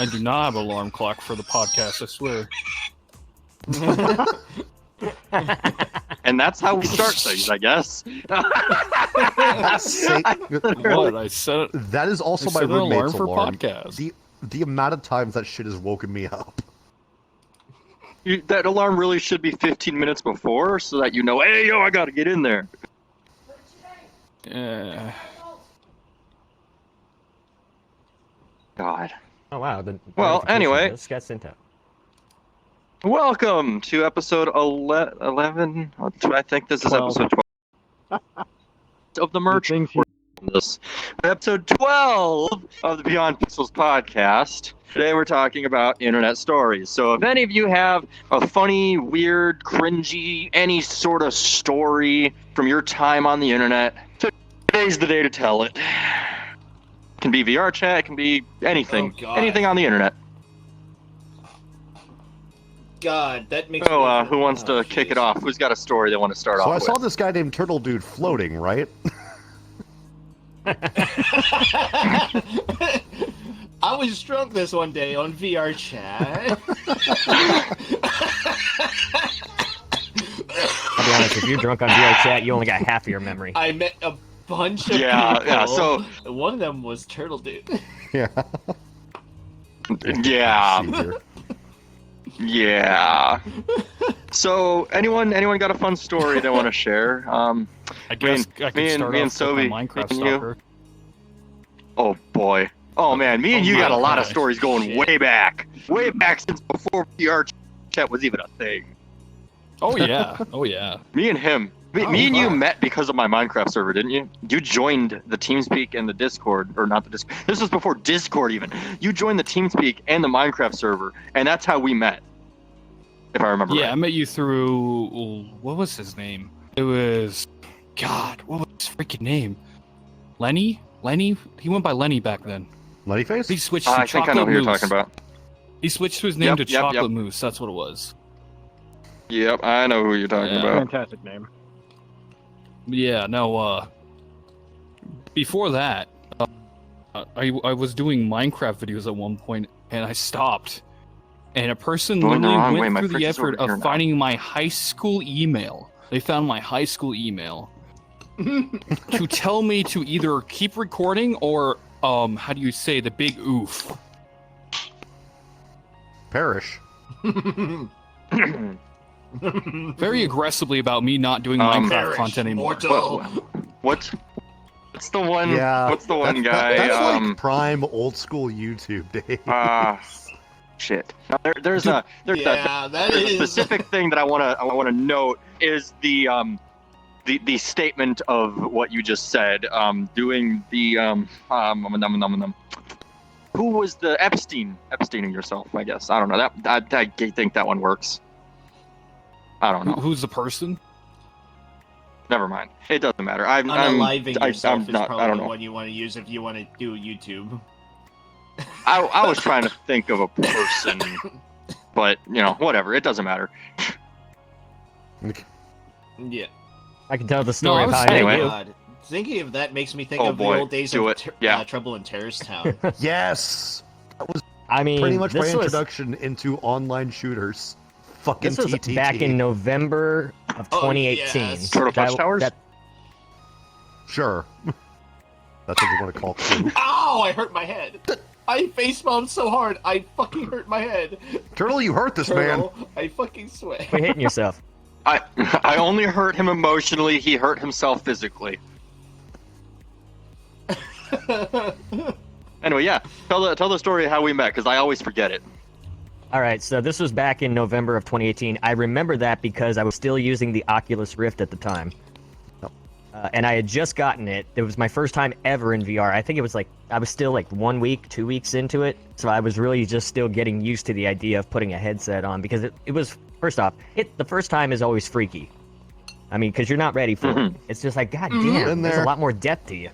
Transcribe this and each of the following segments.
I do not have an alarm clock for the podcast, I swear. And that's how we start things, I guess. What? I set That is also my an alarm roommate's for alarm. podcast. The amount of times that shit has woken me up. That alarm really should be 15 minutes before, so that you know, hey, yo, I gotta get in there. Yeah. God. Oh wow. Well, anyway. Just got sent out. Welcome to episode 11. I think this is 12. episode 12 of the merch. This episode 12 of the Beyond Pixels podcast. Today we're talking about internet stories. So if any of you have a funny, weird, cringy, any sort of story from your time on the internet, today's the day to tell it. It can be VR chat, it can be anything. Oh, God. Anything on the internet. God, that makes So, me... who wants to kick it off? Who's got a story they want to start So off I with? saw this guy named Turtle Dude floating, right? I was drunk this one day on VR chat. I'll be honest, if you're drunk on VR chat, you only got half of your memory. I met a bunch of people. Yeah, so... One of them was Turtle Dude. Yeah. Yeah. Easier. Yeah. So, anyone got a fun story they want to share? I guess I can start me and off Sobe, with my Minecraft me and you. stalker. Oh boy. Oh man, me and you my got a lot of gosh, stories going shit. way back since before VR chat was even a thing. Oh yeah, oh yeah. Me and him. Me and you met because of my Minecraft server, didn't you? You joined the TeamSpeak and the Discord, or not the Discord. This was before Discord even. You joined the TeamSpeak and the Minecraft server, and that's how we met. If I remember Yeah, I right. met you through. What was his name? It was. God, what was his freaking name? Lenny? Lenny? He went by Lenny back then. Lenny face? He switched to I think I Chocolate know who you're Mousse. talking about. He switched his name Yep, to yep, Chocolate yep. Mousse. That's what it was. Yep, I know who you're talking Yeah. about. Fantastic name. Yeah, no, before that, I was doing Minecraft videos at one point, and I stopped. And a person Going the literally wrong way, went my through the fridge is effort over here of now. finding my high school email. They found my high school email to tell me to either keep recording or, how do you say, the big oof. Perish. Very aggressively about me not doing Minecraft Perish, content anymore. mortal. What's the one? Yeah. What's the one guy? That's like prime old school YouTube days. Shit. Now, there's a Yeah, that there's a is... specific thing that I wanna note is the statement of what you just said. Doing the who was the Epsteining yourself? I guess I don't know. I think that one works. I don't know. Who's the person? Never mind. It doesn't matter. Unaliving yourself is I don't probably know. the one you want to use if you want to do YouTube. I was trying to think of a person, but whatever. It doesn't matter. Yeah. I can tell the story I of was- how I met anyway. you. God. Thinking of that makes me think Oh, of boy. the old days Do of it. Yeah. Trouble in Terrorist Town. Yes! That was I mean, pretty much my this was introduction into online shooters. Fucking this was TTT. back in November of Oh, 2018. yes. Turtle Touch Towers? Sure. That's what you want to call cool. Ow! I hurt my head. I facepalmed so hard, I fucking hurt my head. Turtle, you hurt this man. Turtle, I fucking swear. Quit hitting yourself. I only hurt him emotionally. He hurt himself physically. Anyway, yeah. Tell the story of how we met, because I always forget it. All right, so this was back in November of 2018. I remember that because I was still using the Oculus Rift at the time. And I had just gotten it. It was my first time ever in VR. I think it was like, I was still like 1 week, 2 weeks into it. So I was really just still getting used to the idea of putting a headset on because it was, first off, the first time is always freaky. I mean, because you're not ready for it. It's just like, God damn, Been there's there. a lot more depth to you.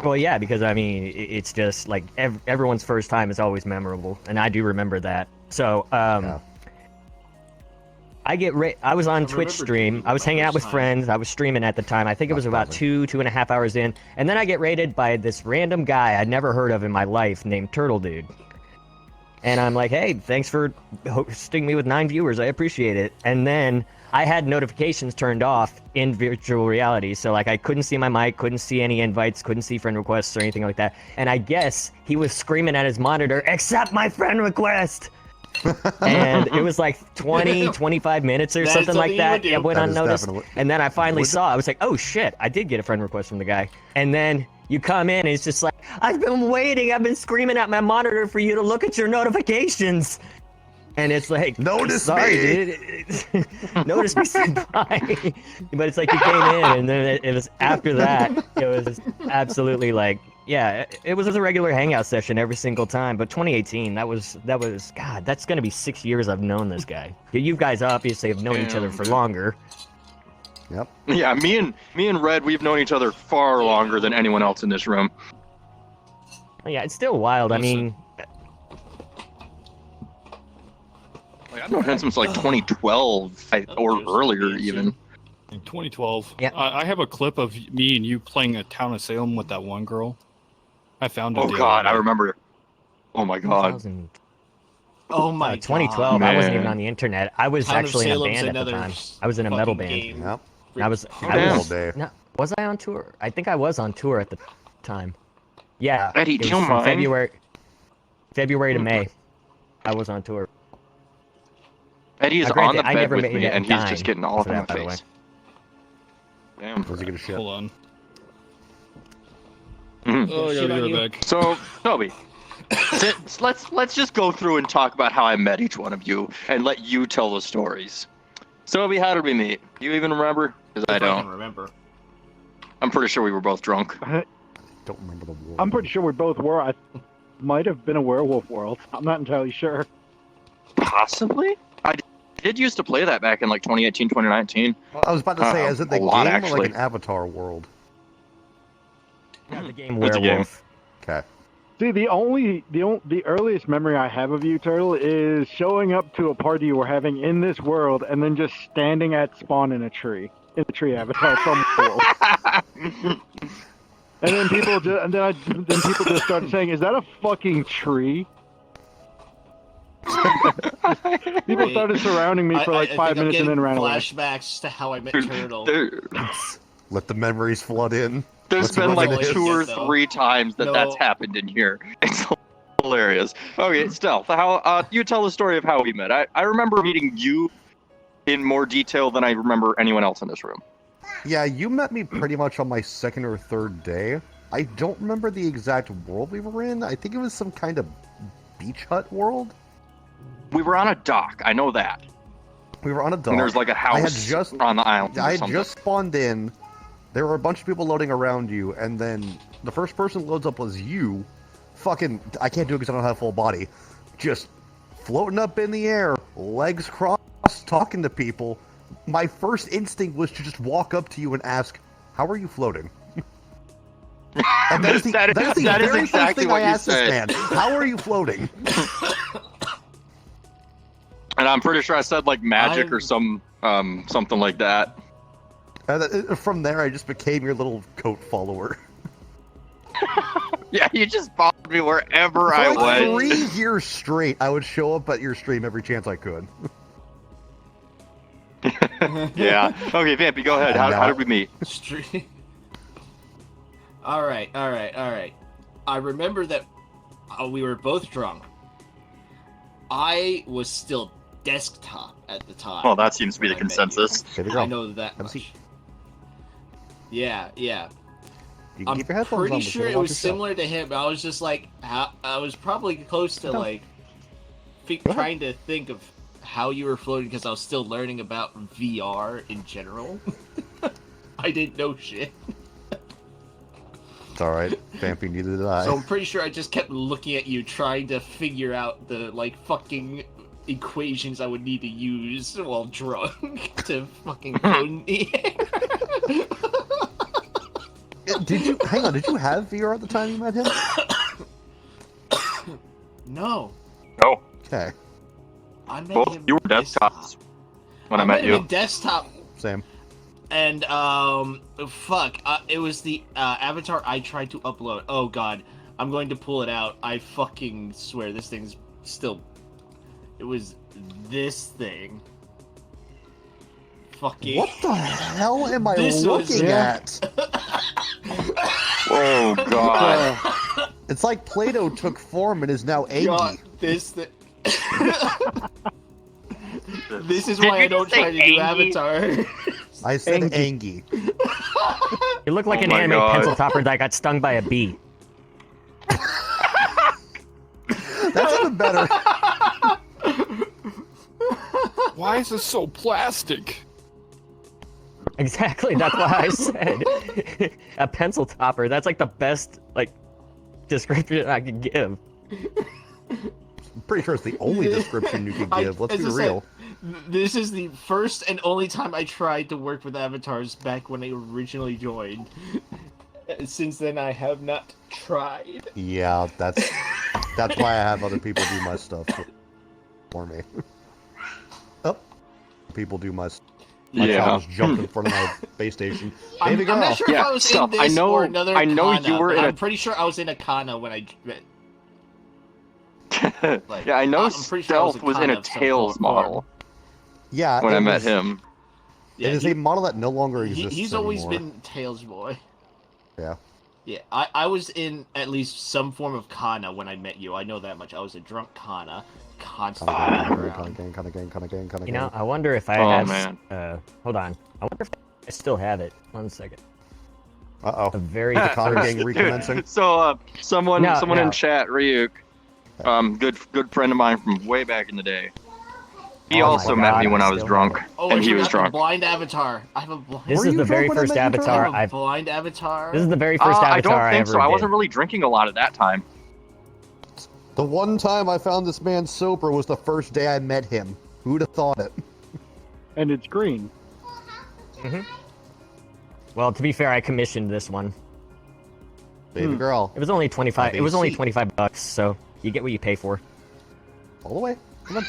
Well, yeah, because I mean, it's just like everyone's first time is always memorable, and I do remember that. So, Yeah. I was on Twitch stream. I was hanging out with friends. I was streaming at the time. I think it was about 2.5 hours in, and then I get raided by this random guy I'd never heard of in my life named Turtle Dude. And I'm like, hey, thanks for hosting me with 9 viewers. I appreciate it. And then I had notifications turned off in virtual reality. So, like, I couldn't see my mic, couldn't see any invites, couldn't see friend requests or anything like that. And I guess he was screaming at his monitor, accept my friend request! And it was like 25 minutes or something like that. It went unnoticed. And then I finally saw, I was like, oh shit, I did get a friend request from the guy. And then you come in and it's just like, I've been waiting, I've been screaming at my monitor for you to look at your notifications. And it's like, sorry, dude. Notice me, senpai. But it's like you came in, and then it was after that, it was absolutely like, yeah, it was a regular hangout session every single time. But 2018, that was God, that's gonna be 6 years I've known this guy. You guys obviously have known each other for longer. Yep. Yeah, me and Red, we've known each other far longer than anyone else in this room. Yeah, it's still wild. I mean, like, I've known him since like 2012 or earlier even. In 2012. Yeah. I have a clip of me and you playing a Town of Salem with that one girl. I found it. Oh God, I remember. Oh my God. 2000 Oh my 2012. God, I wasn't even man. on the internet. I was Town of actually in a Salem's band at the another time. I was in a metal fucking band. game. Yep. I was damn. All day. No, was I on tour? I think I was on tour at the time. Yeah. Eddie, it do was you from mind? February to May. I was on tour. Eddie is Now, granted, on the I bed never with made me, it and he's dime just getting all up for in that, my by the way. face. Damn. Does he get a shit? Hold on. Mhm. Oh, I Shit gotta on be you. right back. So, Toby, let's just go through and talk about how I met each one of you, and let you tell the stories. Toby, how did we meet? Do you even remember? Because I If I can don't. remember. I'm pretty sure we were both drunk. Don't remember the war. I'm pretty sure we both were. I might have been a Werewolf World. I'm not entirely sure. Possibly. I did used to play that back in like 2018, 2019. I was about to say, is it the a lot, game or actually. like an Avatar world? Yeah, the game It's a game. Werewolf. Okay. See, the earliest memory I have of you, Turtle, is showing up to a party you were having in this world, and then just standing at spawn in a tree avatar from the world. And then people just started saying, "Is that a fucking tree?" People started surrounding me for like I 5 think I'm minutes and then getting ran away. flashbacks to how I met Turtle. Let the memories flood in. There's What's been the like limit? 2 or Though. 3 times that No. that's happened in here. It's hilarious. Okay, Stealth, how you tell the story of how we met. I remember meeting you in more detail than I remember anyone else in this room. Yeah, you met me pretty much on my second or third day. I don't remember the exact world we were in. I think it was some kind of beach hut world. We were on a dock. I know that. We were on a dock. And there's like a I had house just on the island. I or had something. just spawned in. There were a bunch of people loading around you, and then the first person loads up was you. Fucking, I can't do it because I don't have full body. Just floating up in the air, legs crossed, talking to people. My first instinct was to just walk up to you and ask, "How are you floating?" And that is the, That is- that is the that is very exactly first thing what I you asked this man. said. How are you floating? And I'm pretty sure I said like magic or something like that. And then, from there, I just became your little coat follower. Yeah, you just followed me wherever For I like went. 3 years straight, I would show up at your stream every chance I could. Yeah. Okay, Vampy, go ahead. How did we meet? Street. All right. I remember that we were both drunk. I was still desktop at the time. Well, that seems to be the when I met you. consensus. There we go. I know that Have a much. seat. Yeah. You can I'm keep your headphones on, pretty but sure you it watch was yourself. similar to him. I was just like, I was probably close to No. like Go ahead. trying to think of how you were floating because I was still learning about VR in general. I didn't know shit. It's alright. Vampy, neither did I. So I'm pretty sure I just kept looking at you trying to figure out the like fucking equations I would need to use while drunk to fucking float in the air. Did you hang on? Did you have VR at the time you met him? No. No. Okay. I met Both him you were desktop. desktops. when I met him you. in desktop. Same. And it was the avatar I tried to upload. Oh god, I'm going to pull it out. I fucking swear this thing's still. It was this thing. Fucking. What the hell am I This was- looking at? Oh god. It's like Play-Doh took form and is now God, Angie. this thing. This is Did why you I don't just say try to do Angie? Avatar. I said Angie. Angie. You look like Oh an my anime God. pencil topper that got stung by a bee. That's even better. Why is this so plastic? Exactly, that's what I said. A pencil topper. That's like the best description I could give. I'm pretty sure it's the only description you can give. Let's as be I said, real. This is the first and only time I tried to work with avatars back when I originally joined. Since then, I have not tried. Yeah, that's why I have other people do my stuff for me. Oh, people do my stuff. My Yeah. child just jumped in front of my base station. I'm, Baby I'm girl. not sure if Yeah, I was stop. in I this know- or another I know Kana, you were but in a- I'm pretty sure I was in a Kana when I... Like, Yeah, I know I'm pretty sure I Stealth was in Kana a of some Tails form. model Yeah, when it I met was- him. Yeah, it is a model that no longer exists he's always anymore. been Tails boy. Yeah. Yeah, I was in at least some form of Kana when I met you. I know that much. I was a drunk Kana, constantly around. You know, I wonder if I Oh, have. man. Hold on. I wonder if I still have it. 1 second. Uh-oh. A very The Connor first- gang recommencing. So, someone No, in no. chat, Ryuk, good friend of mine from way back in the day. He Oh my also met God, me when I I was still drunk, have Oh, and I he was forgot the drunk. blind avatar. I have a blind. This Were is you the very drunk when I first met you, Charlie? I avatar have a I've. blind avatar. This is the very first I avatar don't think ever so. I did. wasn't really drinking a lot at that time. The one time I found this man sober was the first day I met him. Who'd have thought it? And it's green. Well, to be fair, I commissioned this one. Baby girl. It was only 25. It was only ABC. $25, so you get what you pay for. All the way. Come on.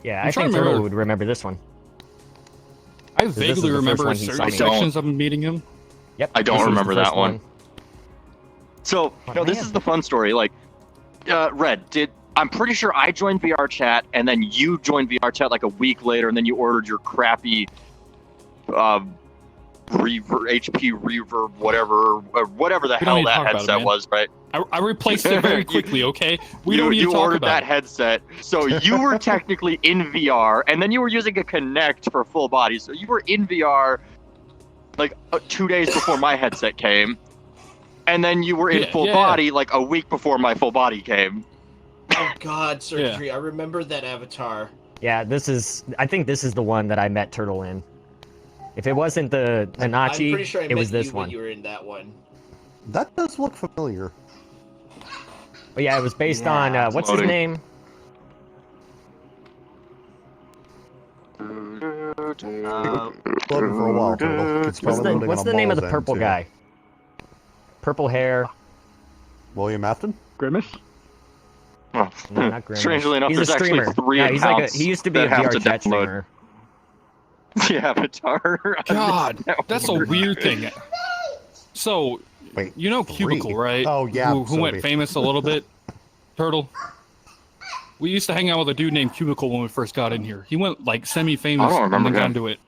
Yeah, I'm I trying think to Turtle remember- would remember this one. I this is vaguely the first remember one he saw certain me. sections of meeting him. Yep. I don't this was the remember that first one. So, Oh, no, this man. is the fun story. Like, Red, I'm pretty sure I joined VR chat, and then you joined VR chat like a week later, and then you ordered your crappy HP reverb, whatever the We don't hell need to that talk about it, headset man. was, right? I replaced it very quickly, okay? We don't need to you talk ordered about that it. headset, so you were technically in VR, and then you were using a Kinect for full body, so you were in VR like 2 days before my headset came, and then you were in Yeah, full yeah, body like a week before my full body came. Oh God, surgery! I remember that avatar. Yeah, this is. I think this is the one that I met Turtle in. If it wasn't the I'm Nanachi, pretty sure I it met was this you when one. you were in that one. That does look familiar. But yeah, it was based Yeah, on it's what's his loading. name? Loading for a while, Turtle. It's What's probably the loading What's on the a name of the Mall's purple end, too. guy? Purple hair. William Afton? Grimace? Well, No, not Grimace. strangely enough, He's there's a actually streamer. 3 No, he's like accounts he used to be a that have VR to chat download streamer. the avatar. God, that's a weird thing. So, Wait, you know 3? Cubicle, right? Oh, yeah, Who went Sobe. famous a little bit? Turtle. We used to hang out with a dude named Cubicle when we first got in here. He went like semi-famous I don't and remember then got him. into it.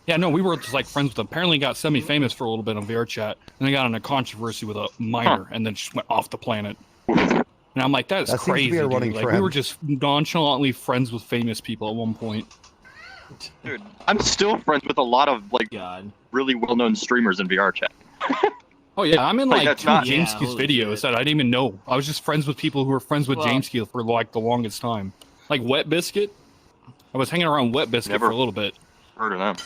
Yeah, no, we were just like friends with him. Apparently got semi-famous for a little bit on VR chat, and then got in a controversy with a minor, and then just went off the planet. And I'm like, that's That seems to crazy. be a Dude. running Like we trend. were just nonchalantly friends with famous people at one point. Dude, I'm still friends with a lot of like God. really well-known streamers in VR chat. Oh yeah, I'm in Like, like that's 2 not- James Yeah, Q's holy videos shit. that I didn't even know. I was just friends with people who were friends with Well- James Q for like the longest time. Like Wet Biscuit. I was hanging around Wet Biscuit Never- for a little bit. Heard of them.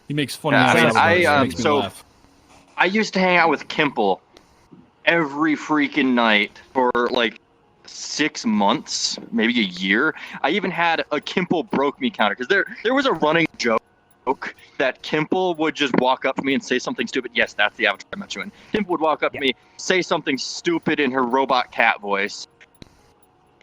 He makes funny Yeah, ass I mean, avatars. I, It makes me so- laugh. I used to hang out with Kimple every freaking night for like 6 months, maybe a year. I even had a Kimple broke me counter because there was a running joke that Kimple would just walk up to me and say something stupid. Yes, that's the avatar I met you in. Kimple would walk up to me, say something stupid in her robot cat voice.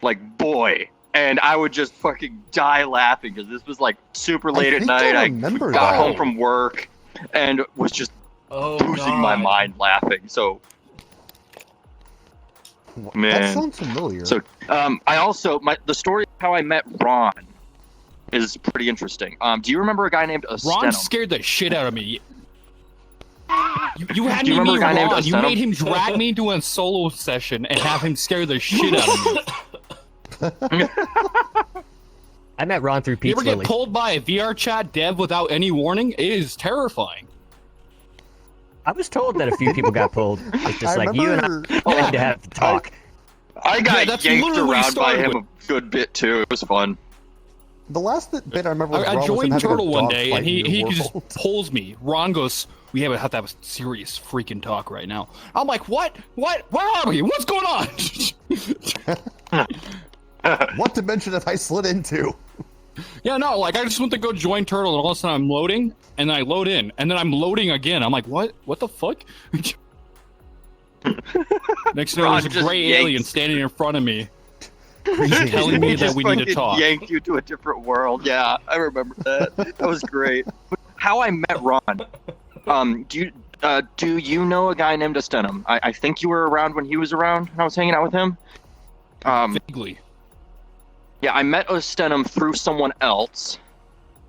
Like, boy, and I would just fucking die laughing because this was like super late at night. I remember got that. home from work and was just losing my mind laughing. So, man, that sounds familiar. So, I also the story of how I met Ron is pretty interesting. Do you remember a guy named Astenum? Ron scared the shit out of me. You had Do you me remember meet a guy named Ron. You Astenum? made him drag me into a solo session and have him scare the shit out of me. I met Ron through You Pete ever get Lily. pulled by a VR chat dev without any warning? It is terrifying. I was told that a few people got pulled. It's just like you and I had to have to talk. I got that's yanked literally around by started him with- a good bit too. It was fun. The last bit I remember was I Ron was joined having a Turtle one dog day, fight and he in your just world. pulls me. Ron goes, "We have to have a serious freaking talk right now." I'm like, "What? What? Where are we? What's going on?" What dimension have I slid into? Yeah, no, like I just went to go join Turtle, and all of a sudden I'm loading, and then I load in, and then I'm loading again. I'm like, "What? What the fuck?" Next thing you know, Ron there's a just gray yanked- alien standing in front of me, telling me He that just we need to fucking talk. yanked you to a different world. Yeah, I remember that. That was great. How I met Ron. Do you know a guy named Astenum? I think you were around when he was around. And I was hanging out with him. Vaguely. Yeah, I met Ostenum through someone else,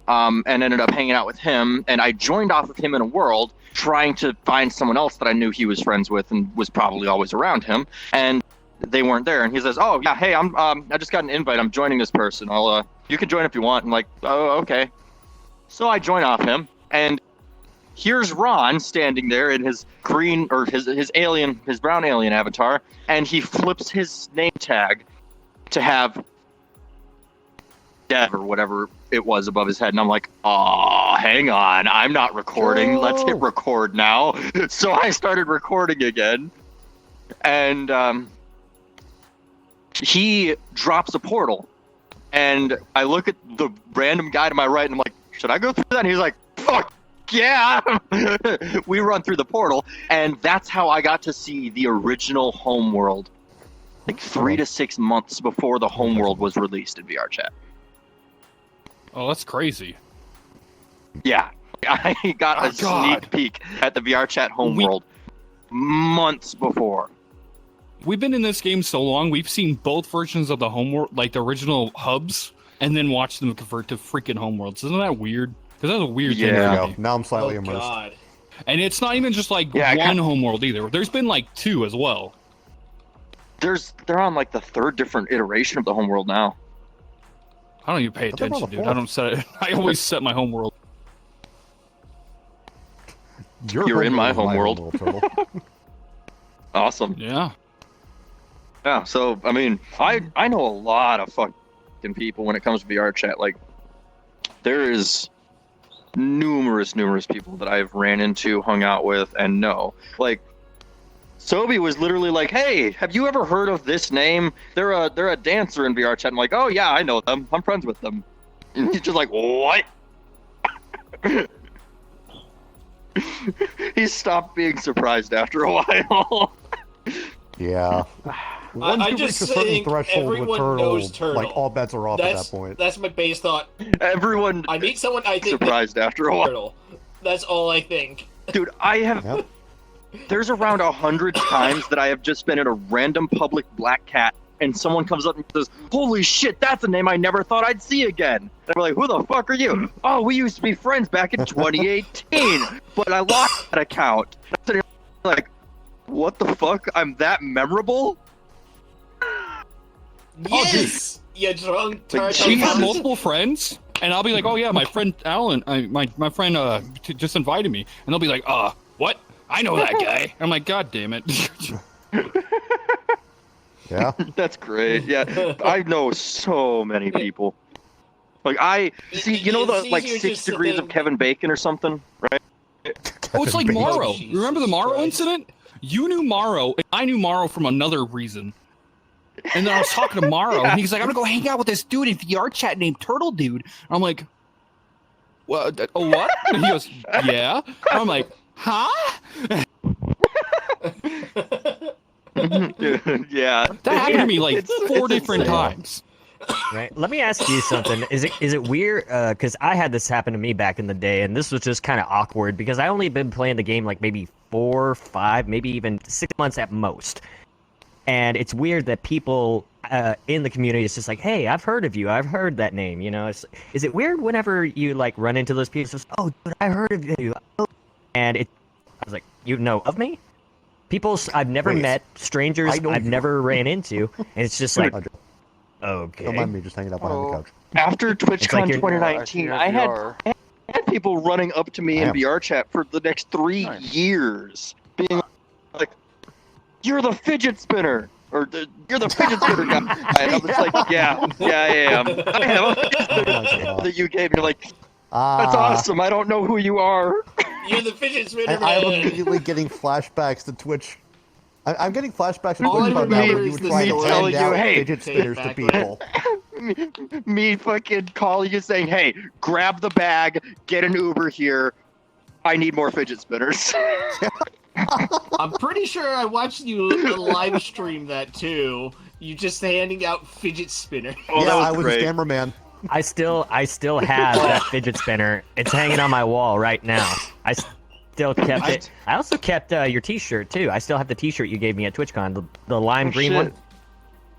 and ended up hanging out with him, and I joined off of him in a world, trying to find someone else that I knew he was friends with and was probably always around him, and they weren't there, and he says, "Oh, yeah, hey, I just got an invite, I'm joining this person, you can join if you want." I'm like, "Oh, okay." So I join off him, and here's Ron standing there in his green, or his brown alien avatar, and he flips his name tag to have Dev or whatever it was above his head, and I'm like, "Oh, hang on, I'm not recording. Let's hit record now." So I started recording again, and he drops a portal, and I look at the random guy to my right, and I'm like, "Should I go through that?" And he's like, "Fuck yeah!" We run through the portal, and that's how I got to see the original Homeworld, like 3 to 6 months before the Homeworld was released in VR chat. Oh, that's crazy. Yeah, I got a God. sneak peek at the VR chat Homeworld months before. We've been in this game so long, we've seen both versions of the Homeworld, like the original hubs, and then watched them convert to freaking Homeworlds. Isn't that weird? Because that's a weird thing There to you me. go. Now I'm slightly Oh immersed. God. And it's not even just like Yeah, one Homeworld either. There's been like 2 as well. They're on like the 3rd different iteration of the Homeworld now. I don't even pay I thought they were on attention, the dude. I 4th. don't set it. I always set my Homeworld. You're in my homeworld homeworld. is my homeworld, Turtle. Awesome. Yeah. Yeah, so I mean, I know a lot of fucking people when it comes to VR chat. Like, there is numerous people that I've ran into, hung out with, and know. Like, Sobe was literally like, "Hey, have you ever heard of this name? They're a dancer in VR chat." I'm like, "Oh yeah, I know them. I'm friends with them." And he's just like, "What?" He stopped being surprised after a while. Yeah. Once I you just reach a certain think threshold with everyone Turtle, knows Turtle. like all bets are off at that point. That's my base thought. Everyone I meet someone I think surprised after a while. Turtle. That's all I think. Dude, I have. Yep. There's around 100 times that I have just been at a random public black cat, and someone comes up and says, "Holy shit, that's a name I never thought I'd see again." And I'm like, "Who the fuck are you?" "Oh, we used to be friends back in 2018, but I lost that account." I'm sitting there like, what the fuck? I'm that memorable? Yes! You drunk Like, turtle. We've had Jesus. multiple friends, and I'll be like, "Oh yeah, my friend Alan, my friend just invited me," and they'll be like, what? I know that guy." I'm like, "God damn it." Yeah. That's great. Yeah, I know so many people. Like, I see, you know, the It's like easier 6 just to degrees of think- Kevin Bacon or something, right? Oh, it's like Kevin Bacon. Morrow. Jesus Remember the Morrow Christ. incident? You knew Morrow, and I knew Morrow from another reason. And then I was talking to Morrow, and he's like, "I'm gonna go hang out with this dude in VR chat named Turtle Dude." And I'm like, "Well, what?" And he goes, "Yeah." And I'm like, "Huh?" Yeah. That happened to me like It's 4 different insane. times. Right. Let me ask you something. Is it weird? Because I had this happen to me back in the day, and this was just kind of awkward because I only been playing the game like maybe 4, 5, maybe even 6 months at most. And it's weird that people in the community is just like, "Hey, I've heard of you. I've heard that name." You know, is it weird whenever you like run into those people? Just, "Oh, dude, I heard of you," and I was like, "You know of me?" People I've never met, strangers I've never ran into, and it's just like, okay. Don't mind me just hanging out behind the couch. After TwitchCon like 2019, I had people running up to me in VR chat for the next 3 years, being like, "You're the fidget spinner," or "You're the fidget spinner guy." And I was like, yeah, I am. I have a fidget spinner that you gave me. Like, that's awesome. I don't know who you are. You're the fidget spinner And man. I'm immediately getting flashbacks to Twitch. I'm getting flashbacks to All I Twitch about now remember where you is were the trying to story. hand out Hey, fidget take it spinners to back, people. Me fucking calling you saying, "Hey, grab the bag, get an Uber here. I need more fidget spinners." I'm pretty sure I watched you live stream that too. You just handing out fidget spinner. Oh, Yeah, that was I was great. a cameraman. I still have that fidget spinner. It's hanging on my wall right now. I still kept it. I also kept your T-shirt too. I still have the T-shirt you gave me at TwitchCon, the lime green one.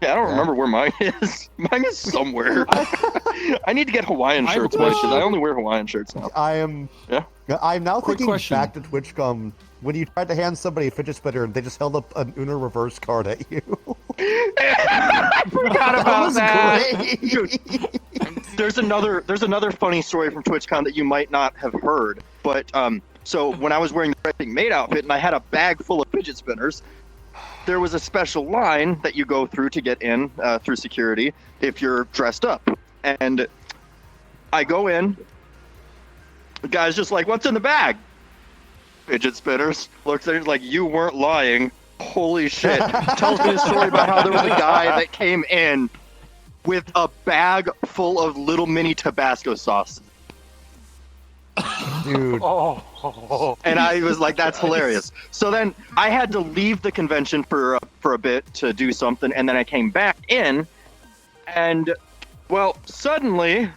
Yeah, I don't remember where mine is. Mine is somewhere. I need to get Hawaiian shirts because I only wear Hawaiian shirts now. I'm now Quick thinking question. back to TwitchCon when you tried to hand somebody a fidget spinner and they just held up an Uno reverse card at you. I forgot about was that. great. Dude, there's another funny story from TwitchCon that you might not have heard. But so when I was wearing the Wrestling Maid outfit and I had a bag full of fidget spinners, there was a special line that you go through to get in through security if you're dressed up. And I go in. The guy's just like, "What's in the bag?" Fidget spinners. Looks at it like, "You weren't lying." Holy shit. Tells me a story about how there was a guy that came in with a bag full of little mini Tabasco sauces. Dude. And I was like, that's hilarious. So then I had to leave the convention for a bit to do something, and then I came back in, and, well, suddenly,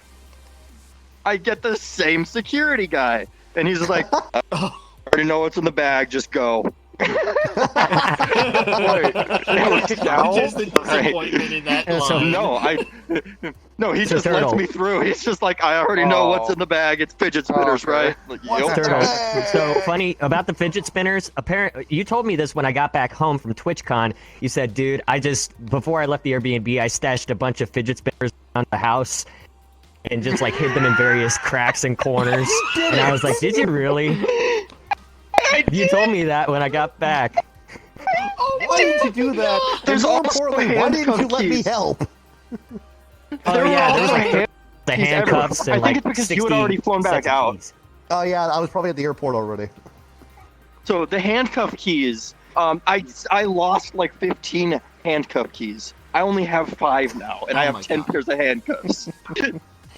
I get the same security guy. And he's like, "I already know what's in the bag, just go." Just the disappointment in that line. No, he just Turtle. lets me through. He's just like, "I already know what's in the bag. It's fidget spinners, right?" Like, "Yep." Turtle. So funny about the fidget spinners. Apparently, you told me this when I got back home from TwitchCon. You said, "Dude, before I left the Airbnb, I stashed a bunch of fidget spinners around the house and just like hid them in various cracks and corners." And I was like, "Did you really?" You told me that when I got back. Why did you do that? There's More also importantly, why didn't you handcuff let me keys. help? Oh yeah, there was like the keys handcuffs everywhere. and I like think it's because 60 you had already flown back sets of out. keys. Oh yeah, I was probably at the airport already. So the handcuff keys, I lost like 15 handcuff keys. I only have 5 now, and I have 10 pairs of handcuffs.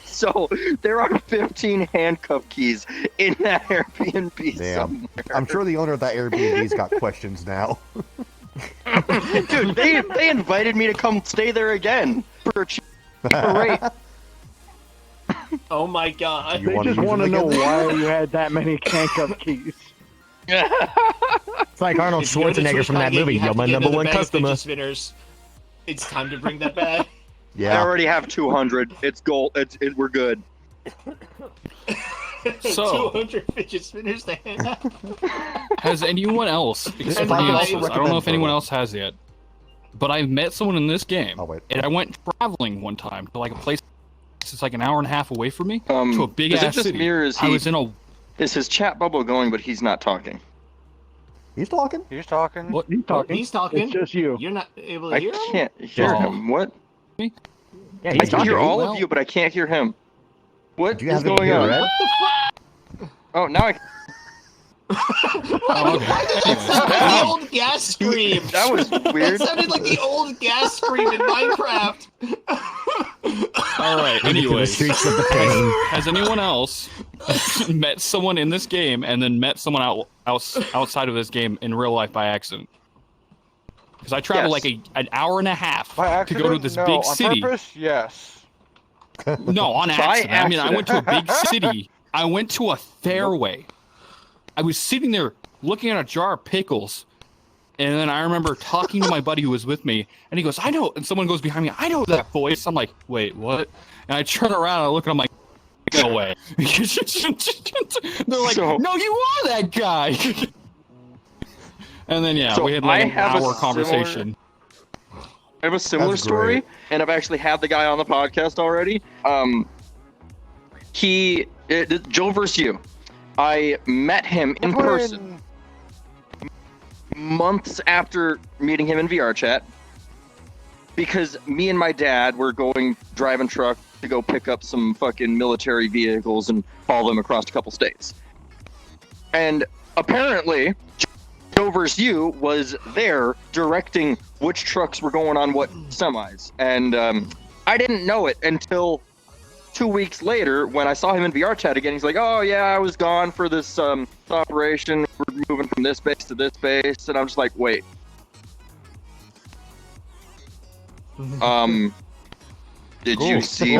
So there are 15 handcuff keys in that Airbnb somewhere. I'm sure the owner of that Airbnb's got questions now. Dude, they invited me to come stay there again for a cheaper rate. Oh my god. You They wanna just use want to them know again? why you had that many handcuff keys. It's like Arnold If you're the Schwarzenegger from TwitchCon that game, movie. you have You're to my get number another one bag of customer. fidget spinners. It's time to bring that back. I Yeah. already have 200. It's gold. We're good. So- 200 fidget spinners to hand out. Has anyone else experienced? If I could also I don't know recommend if anyone Turtle. else has yet, but I've met someone in this game, Oh, wait. and I went traveling one time to like a place that's like an hour and a half away from me to a big is it ass just city. me or is I was in a Is his chat bubble going, but he's not talking? He's talking. He's talking. what? He's talking. He's talking. It's just you. You're not able to I hear him? can't hear Oh. him. What? Yeah, I he's can hear talking. all Well- of you, but I can't hear him. What Do you is have any going ear, on? Red? What the fuck? Oh, now I. Oh, okay. Why did that Anyways. sound like the old gas scream? That was weird. That sounded like the old gas scream in Minecraft. All right. To the Anyways, streets of the pain. has anyone else met someone in this game and then met someone outside of this game in real life by accident? because I travel Yes. like an hour and a half By to accident? go to this no. big On city. purpose? Yes. No, on By accident. I mean, I went to a big accident. city. I went to a fairway. I was sitting there looking at a jar of pickles, and then I remember talking to my buddy who was with me, and he goes, "I know," and someone goes behind me, "I know that voice." I'm like, "Wait, what?" And I turn around and I look, and I'm like, "Go away." They're like, So- "No, you are that guy." And then So we had I like an have a hour similar- conversation. I have a similar That's story, great. and I've actually had the guy on the podcast already. Joe versus you. I met him in person months after meeting him in VR chat because me and my dad were driving truck to go pick up some fucking military vehicles and haul them across a couple states. And apparently, Joe versus you was there directing which trucks were going on what semis. And I didn't know it until 2 weeks later when I saw him in VR chat again. He's like, "Oh yeah, I was gone for this operation. We're moving from this base to this base." And I'm just like, "Wait. Did you Cool. see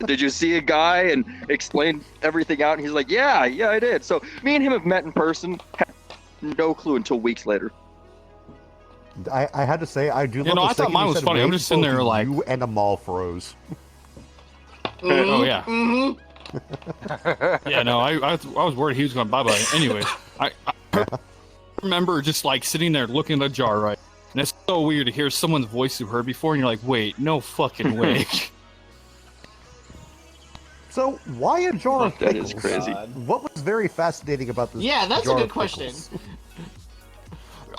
did you see a guy and explain everything out?" And he's like, yeah, I did. So me and him have met in person. Had no clue until weeks later. I had to say, I do love know, the I thought second mine you was said funny. I'm wait just sitting until there like- you and a mall froze. Oh yeah. Mm-hmm. Yeah, no, I was worried he was going bye-bye. Anyway, I remember just like sitting there looking at the jar, right? And it's so weird to hear someone's voice you've heard before, and you're like, "Wait, no fucking way." So why a jar of That pickles? is crazy. What was very fascinating about this? Yeah, that's a jar good of question. pickles?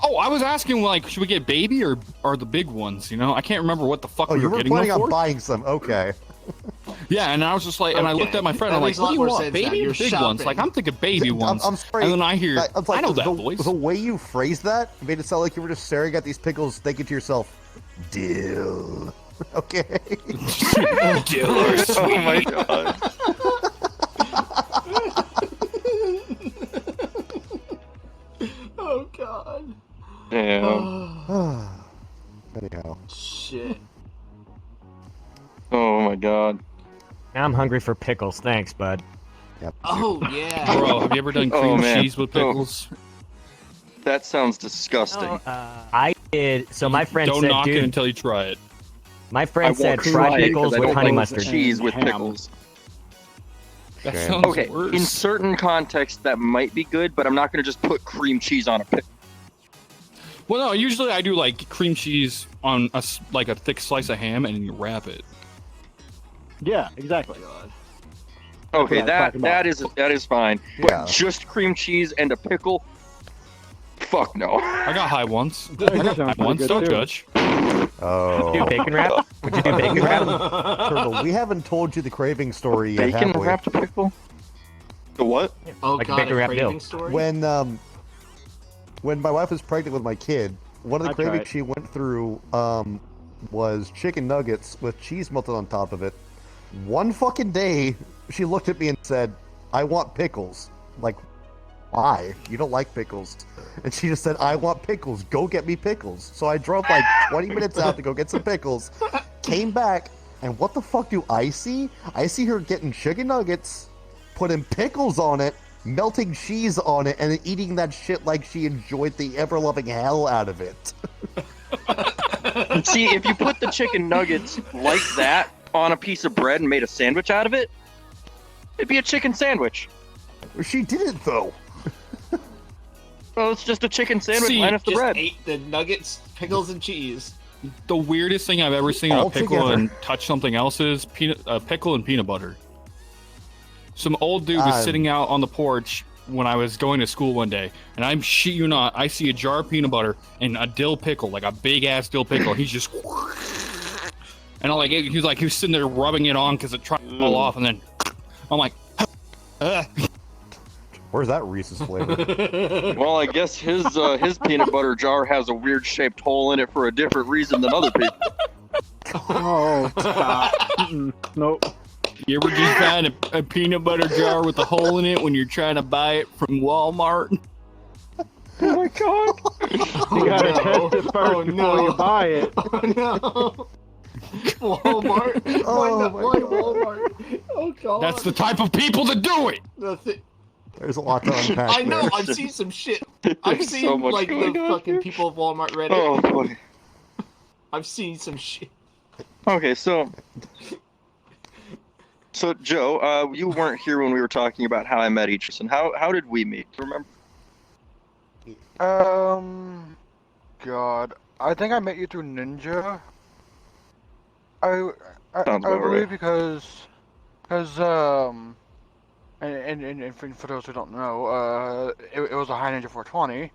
Oh, I was asking like, should we get baby or the big ones? You know, I can't remember what the fuck Oh, we you were were getting planning them on for. buying some? Okay. Yeah, and I was just like, and I looked at my friend, That I'm like, makes a "What lot do you more want, sense baby now. or You're big ones?" shopping. Like, I'm thinking baby ones. I'm sorry. And then I hear, I was like, I know that the, voice. The way you phrased that made it sound like you were just staring at these pickles, thinking to yourself, "Dill." Okay. Dill or Oh my sweet. god. Oh god. Damn. Oh, Anyhow. shit. Oh my god. Now I'm hungry for pickles. Thanks, bud. Yep. Oh yeah. Bro, have you ever done Oh, cream man. cheese with Oh. pickles? That sounds disgusting. I did. So my friend Don't said, knock it dude, until you try it. my I friend said won't try try it 'cause pickles I with don't honey like mustard. cheese with Ham. pickles. That Shame. sounds Okay, worse. in certain contexts that might be good, but I'm not going to just put cream cheese on a pickle. Well, no, usually I do like cream cheese on like a thick slice of ham, and you wrap it. Yeah, exactly. Okay, what I was talking that is fine. But Yeah. just cream cheese and a pickle? Fuck no. I got high once. That I got sounds high pretty once. good, Don't too. judge. Oh. Do bacon wrap? Would you do bacon wrap? Turtle, we haven't told you the craving story yet, Bacon have we? wrapped pickle? The what? Oh Like a god, bacon a wrap craving dill. story? When my wife was pregnant with my kid, one of the I cravings tried. she went through was chicken nuggets with cheese melted on top of it. One fucking day, she looked at me and said, "I want pickles." Like, why? You don't like pickles. And she just said, "I want pickles. Go get me pickles." So I drove like 20 minutes out to go get some pickles, came back, and what the fuck do I see? I see her getting chicken nuggets, putting pickles on it, melting cheese on it, and then eating that shit like she enjoyed the ever-loving hell out of it. See, if you put the chicken nuggets like that on a piece of bread and made a sandwich out of it, it'd be a chicken sandwich. She didn't, though. Well, it's just a chicken sandwich See, minus the Just bread. ate the nuggets, pickles, and cheese. The weirdest thing I've ever seen on a All pickle together. and touch something else is pickle and peanut butter. Some old dude was sitting out on the porch when I was going to school one day, and I'm shit you not, I see a jar of peanut butter and a dill pickle, like a big ass dill pickle. He's just, and I'm like, he was sitting there rubbing it on because it tried to fall off, and then I'm like, Where's that Reese's flavor? Well, I guess his peanut butter jar has a weird shaped hole in it for a different reason than other people. Oh, stop. Nope. you ever just find a peanut butter jar with a hole in it when you're trying to buy it from Walmart? Oh my god! You gotta test it first before you buy it. Oh no! Walmart. Oh, Why my God. Walmart? Oh god. That's the type of people that do it. There's a lot to unpack. I know. there. I've seen some shit. I've There's seen so much like the going on fucking here. people of Walmart Reddit. Oh boy. I've seen some shit. Okay, so Joe, you weren't here when we were talking about how I met each person. How did we meet? Do you remember? God, I think I met you through Ninja. I Sounds about believe right. because and for those who don't know, it was a High Ninja 420.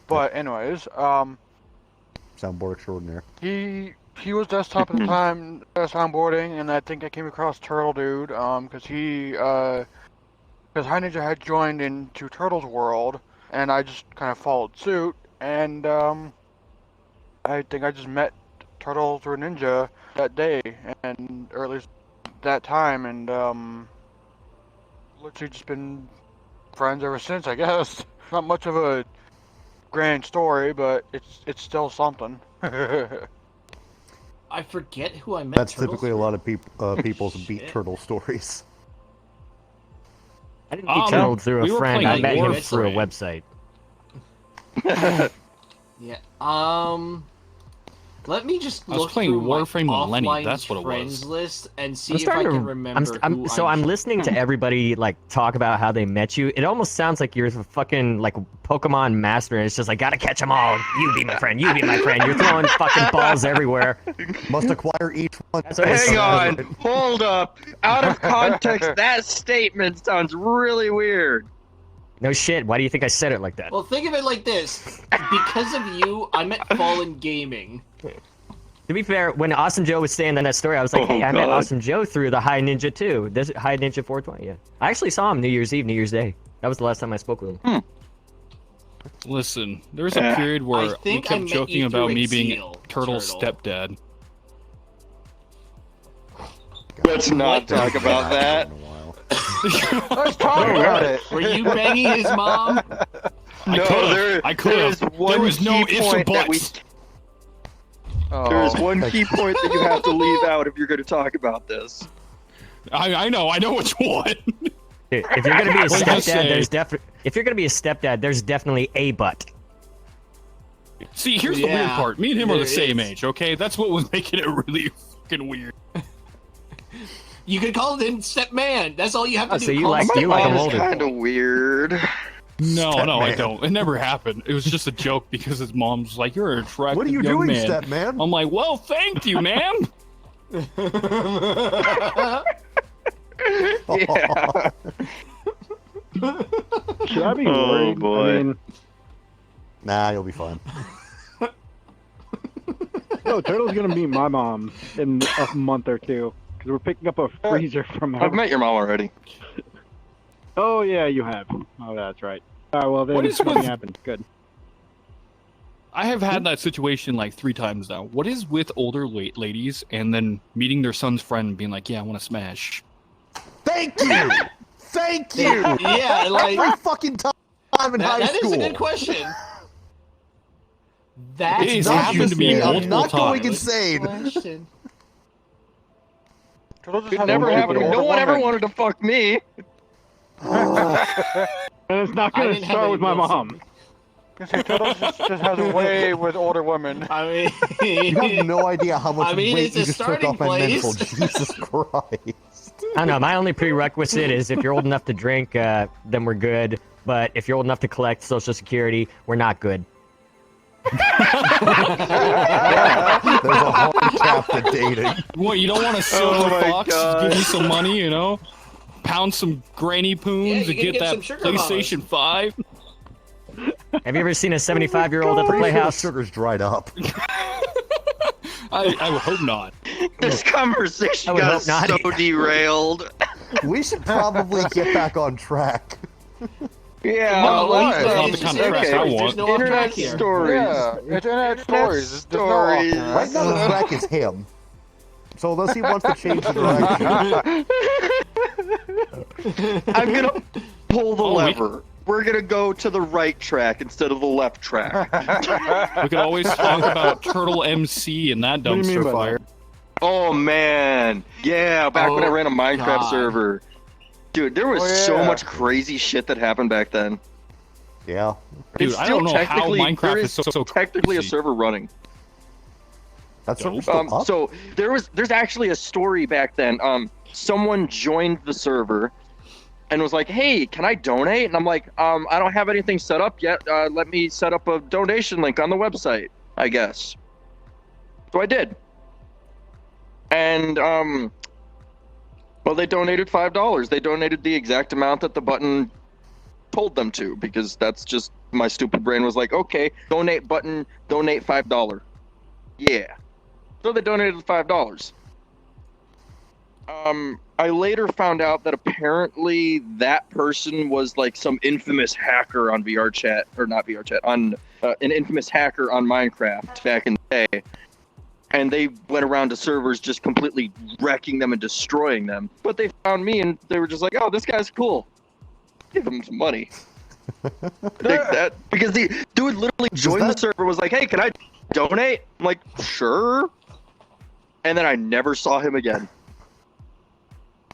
But anyways, Soundboard extraordinaire. he was desktop at the time, soundboarding, and I think I came across Turtle Dude, because High Ninja had joined into Turtle's world, and I just kind of followed suit, and I think I just met Turtle through Ninja that day, or at least that time, and literally just been friends ever since, I guess. Not much of a grand story, but it's still something. I forget who I met. That's typically a lot of people's beat Shit. turtle stories. I didn't meet Turtle through we a were friend. I playing met him Warframe. through a website. Yeah. Let me just I was look playing through my Warframe with Lenny, offline that's what it friends was. list and see I'm if I starting can to. remember. I'm listening to everybody like talk about how they met you. It almost sounds like you're the fucking like Pokemon master. And it's just like gotta catch them all. You be my friend. You be my friend. You're throwing fucking balls everywhere. Must acquire each one. That's what it Hang sounds on, hold up. Out of context, that statement sounds really weird. No shit. Why do you think I said it like that? Well, think of it like this: because of you, I met Fallen Gaming. To be fair, when Awesome Joe was saying that story, I was like, Oh, hey, I met God. Awesome Joe through the High Ninja 2. This High Ninja 420, yeah. I actually saw him New Year's Eve, New Year's Day. That was the last time I spoke with him. Listen, there was a period I where we think I kept met joking you about through me being Exil, Turtle's Turtle. stepdad. Let's not talk about that. In a while. Let's talk about it. Were you banging his mom? No, I could there have. is one There was no key ifs or point that we. buts. There is Oh. one key point that you have to leave out if you're going to talk about this. I know which one. Dude, if you're gonna be a What did I say? if you're gonna be a stepdad, there's definitely a butt. See, here's the weird Yeah, part. Me and him are the there same is. age, okay? That's what was making it really fucking weird. You could call him step man. That's all you have to Oh, do. so you Call like- him you step like man. him Mom's older. kind of weird. No, I Stepman. don't. It never happened. It was just a joke because his mom's like, "You're an attractive What are you young doing, man." step man? I'm like, "Well, thank you, ma'am." Yeah. Should I be Oh, worried? boy. I mean, Nah, you'll be fine. no, Turtle's gonna meet my mom in a month or two because we're picking up a freezer from her. I've met your mom already. Oh yeah, you have. Oh, that's right. All right, well then What is nothing with- happened. Good. I have had that situation like 3 times now. What is with older ladies and then meeting their son's friend and being like, "Yeah, I want to smash." Thank you! Thank you! Yeah, like Every fucking time in high that school. is a good question. That's It has Not happened just to me I'm multiple not going times. insane. Question. Turtle just It has never a way happened. with No older one ever women. wanted to fuck me. And it's not I gonna didn't have start any with my notes. mom. See, Turtle just has a way with older women. I You mean, have no idea how much I mean, weight it's a you just took starting off my place. mental. Jesus Christ. I don't know. My only prerequisite is if you're old enough to drink, then we're good. But if you're old enough to collect Social Security, we're not good. There's a hard cap to dating. What, you don't want a silver Oh my fox? God. Give me some money, you know? Pound some granny Yeah, poons you and can get get that some sugar PlayStation 5? Have you ever seen a 75-year-old at the Pretty sure the Playhouse? sugar's dried up. I would hope not. This conversation I would got hope not. so derailed. We should probably get back on track. Yeah, No, let's, it's not the kind of serious. track I want. There's no off Internet track here. stories. Yeah, it's internet stories. There's no stories. off Right now, the track is him. So unless he wants to change the direction, I'm gonna pull the Oh, lever. we're gonna go to the right track instead of the left track. We could always talk about Turtle MC and that What do you mean dumpster by fire. Oh man, yeah, back when I ran a Minecraft God. server. Dude, there was so much crazy shit that happened back then. Yeah. Dude, It's I don't still know how technically- Minecraft there is so technically crazy. a server running. That's Dope. still up? So there's actually a story back then. Someone joined the server and was like, "Hey, can I donate?" And I'm like, "I don't have anything set up yet. Let me set up a donation link on the website, I guess." So I did. And well, they donated $5. They donated the exact amount that the button told them to, because that's just my stupid brain was like, okay, donate button, donate $5. Yeah. So they donated $5. I later found out that apparently that person was like some infamous hacker on VRChat, or not VRChat, on an infamous hacker on Minecraft back in the day. And they went around to servers just completely wrecking them and destroying them. But they found me and they were just like, "Oh, this guy's cool. Give him some money." Because the dude literally joined the server, was like, "Hey, can I donate?" I'm like, "Sure." And then I never saw him again.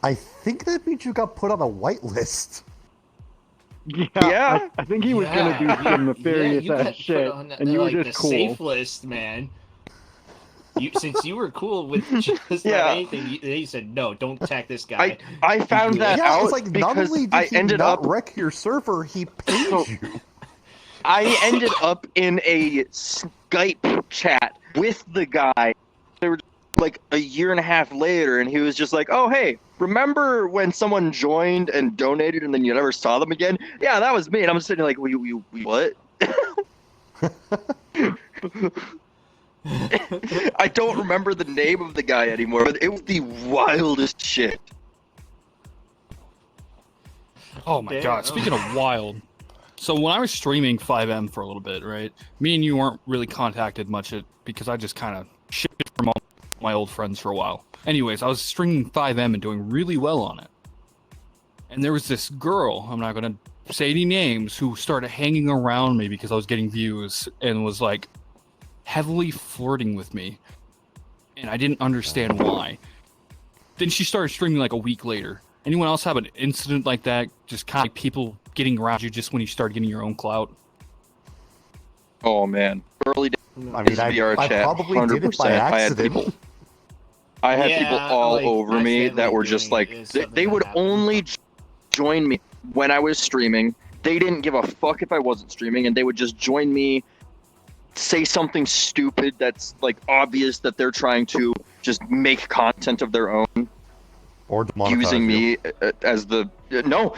I think that means you got put on a whitelist. Yeah. I think he was gonna do some nefarious you ass got shit, put on, and you were like, just the cool. safe list, man. Since you were cool with just Yeah. about anything, they said no, don't attack this guy. I found that Yeah, out it's like not because only did I he ended not up wreck your server, he paid So- you. I ended up in a Skype chat with the guy. They were like a year and a half later, and he was just like, "Oh, hey, remember when someone joined and donated, and then you never saw them again?" Yeah, that was me. And I'm sitting there like, what? I don't remember the name of the guy anymore, but it was the wildest shit. Oh my Damn. god! Speaking of wild, so when I was streaming 5M for a little bit, right? Me and you weren't really contacted much because I just kind of shifted from all my old friends for a while. Anyways, I was streaming 5M and doing really well on it. And there was this girl, I'm not gonna say any names, who started hanging around me because I was getting views and was like heavily flirting with me. And I didn't understand why. Then she started streaming like a week later. Anyone else have an incident like that? Just kind of like people getting around you just when you start getting your own clout? Oh man, early days. I mean, VR I chat, probably did it by 100%. accident. I had Yeah, people all like, over me that accidentally were just doing like, it is they something would that happens. only join me when I was streaming. They didn't give a fuck if I wasn't streaming, and they would just join me, say something stupid that's like obvious that they're trying to just make content of their own, Or demonetize using you. me as the no,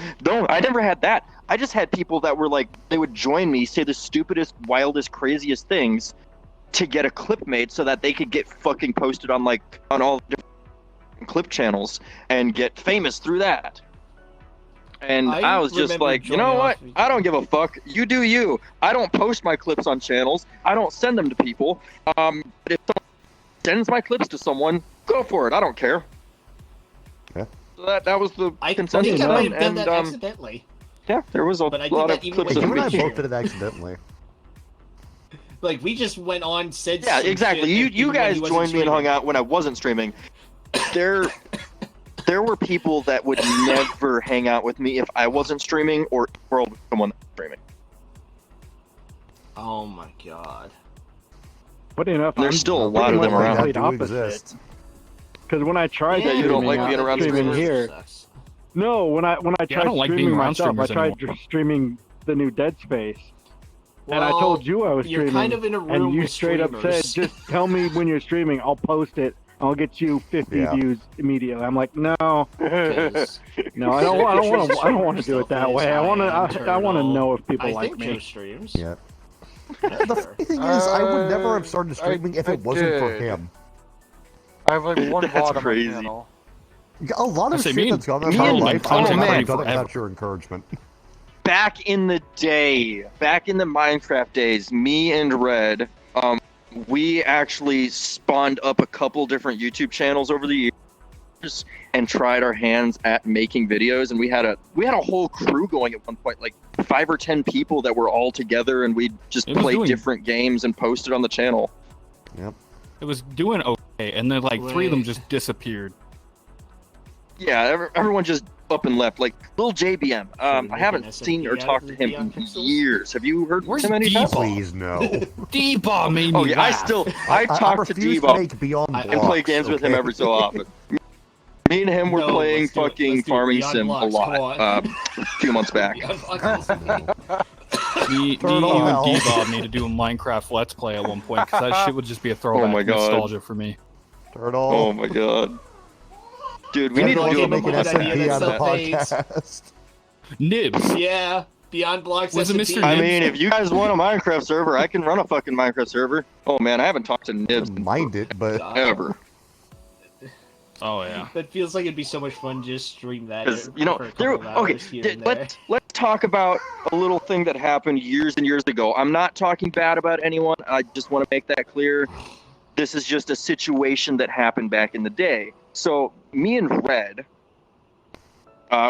I never had that. I just had people that were like, they would join me, say the stupidest, wildest, craziest things to get a clip made so that they could get fucking posted on like on all different clip channels and get famous through that. And I was just remember like, you know joining what? off- I don't give a fuck. You do you. I don't post my clips on channels. I don't send them to people. But if someone sends my clips to someone, go for it. I don't care. Yeah. So that was the I consensus. think I might have done and that accidentally. yeah, there was a But I did lot that of even clips when of You and I me. both did it accidentally. Like we just went on, said Yeah, some exactly. shit, You even when guys he wasn't joined me and hung streaming. out when I wasn't streaming. There were people that would never hang out with me if I wasn't streaming or with someone that's streaming. Oh my god. Funny enough, There's I'm still a pretty lot of much them the around. complete That do opposite. exist. Because when I tried Yeah, you don't streaming, like being around streaming streamers? here, Sucks. no, when I tried I don't like being streaming around myself, I streamers tried streaming the new Dead Space, and I Well, told you I was you're streaming, kind of in a room and you with straight up said, streamers. "Just tell me when you're streaming, I'll post it. I'll get you 50 Yeah. views immediately." I'm like, no, 'Cause no, I don't want to do it that way. I want to know if people I like think me. Joe streams. Yeah. Yeah, The sure. funny thing is, I would never have started I- streaming if I it wasn't for did. him. I have like one That's VOD on crazy. my channel. A lot I of say shit me and- that's gone on me in my and life, content I would not creating have done it forever. without your encouragement. Back in the day, back in the Minecraft days, me and Red, we actually spawned up a couple different YouTube channels over the years. and tried our hands at making videos, and we had a whole crew going at one point, like 5 or 10 people that were all together, and we just played different games and posted on the channel. Yep. It was doing okay, and then like 3 of them just disappeared. Yeah, everyone just up and left. Like little JBM. I haven't seen or talked to him in years. Have you heard from him anytime? Please no. D-Bob made me Oh yeah, laugh. I talk to D-Bob Beyond and play games with him every so often. Me and him were playing fucking Farming Sim a lot a few months back. Me and D-Bob need to do a Minecraft Let's Play at one point, because that shit would just be a throwback nostalgia for me. Turtle. Oh my god. Dude, we need to do make an SMP on the podcast. Nibs. Yeah, Beyond Blocks. Was it Mr. I Nibs? mean, if you guys want a Minecraft server, I can run a fucking Minecraft server. Oh man, I haven't talked to Nibs Mind it, but ever. Oh yeah. That feels like it'd be so much fun to just stream that. You know, let's talk about a little thing that happened years and years ago. I'm not talking bad about anyone. I just want to make that clear. This is just a situation that happened back in the day. So me and Red,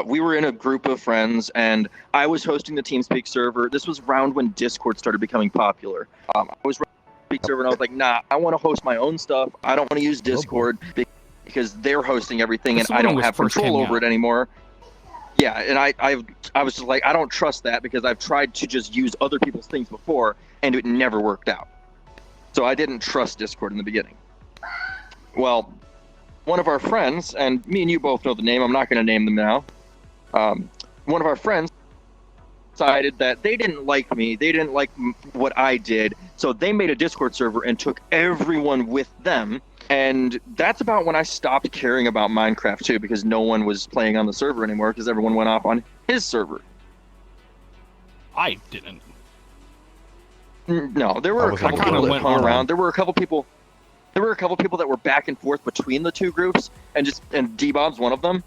we were in a group of friends, and I was hosting the TeamSpeak server. This was around when Discord started becoming popular. I was running the TeamSpeak server, and I was like, nah, I want to host my own stuff. I don't want to use Discord because they're hosting everything, and I don't have control over it anymore. Yeah, and I was just like, I don't trust that, because I've tried to just use other people's things before, and it never worked out. So I didn't trust Discord in the beginning. Well, one of our friends, and me and you both know the name, I'm not going to name them now. One of our friends decided that they didn't like me, they didn't like what I did, so they made a Discord server and took everyone with them. And that's about when I stopped caring about Minecraft too, because no one was playing on the server anymore, because everyone went off on his server. I didn't. No, there were a couple people that hung around. There were a couple people that were back and forth between the two groups, and D-Bob's one of them.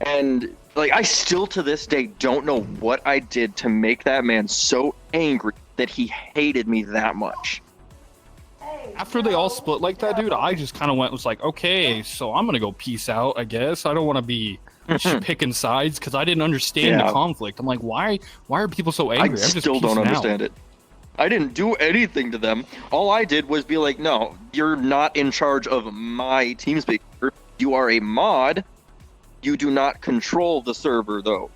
And like, I still to this day don't know what I did to make that man so angry that he hated me that much. After they all split like that, dude, I just kind of was like, okay, so I'm gonna go peace out, I guess. I don't want to be picking sides, because I didn't understand the conflict. I'm like, why are people so angry? I still don't understand it. I didn't do anything to them. All I did was be like, no, you're not in charge of my TeamSpeak. You are a mod. You do not control the server, though.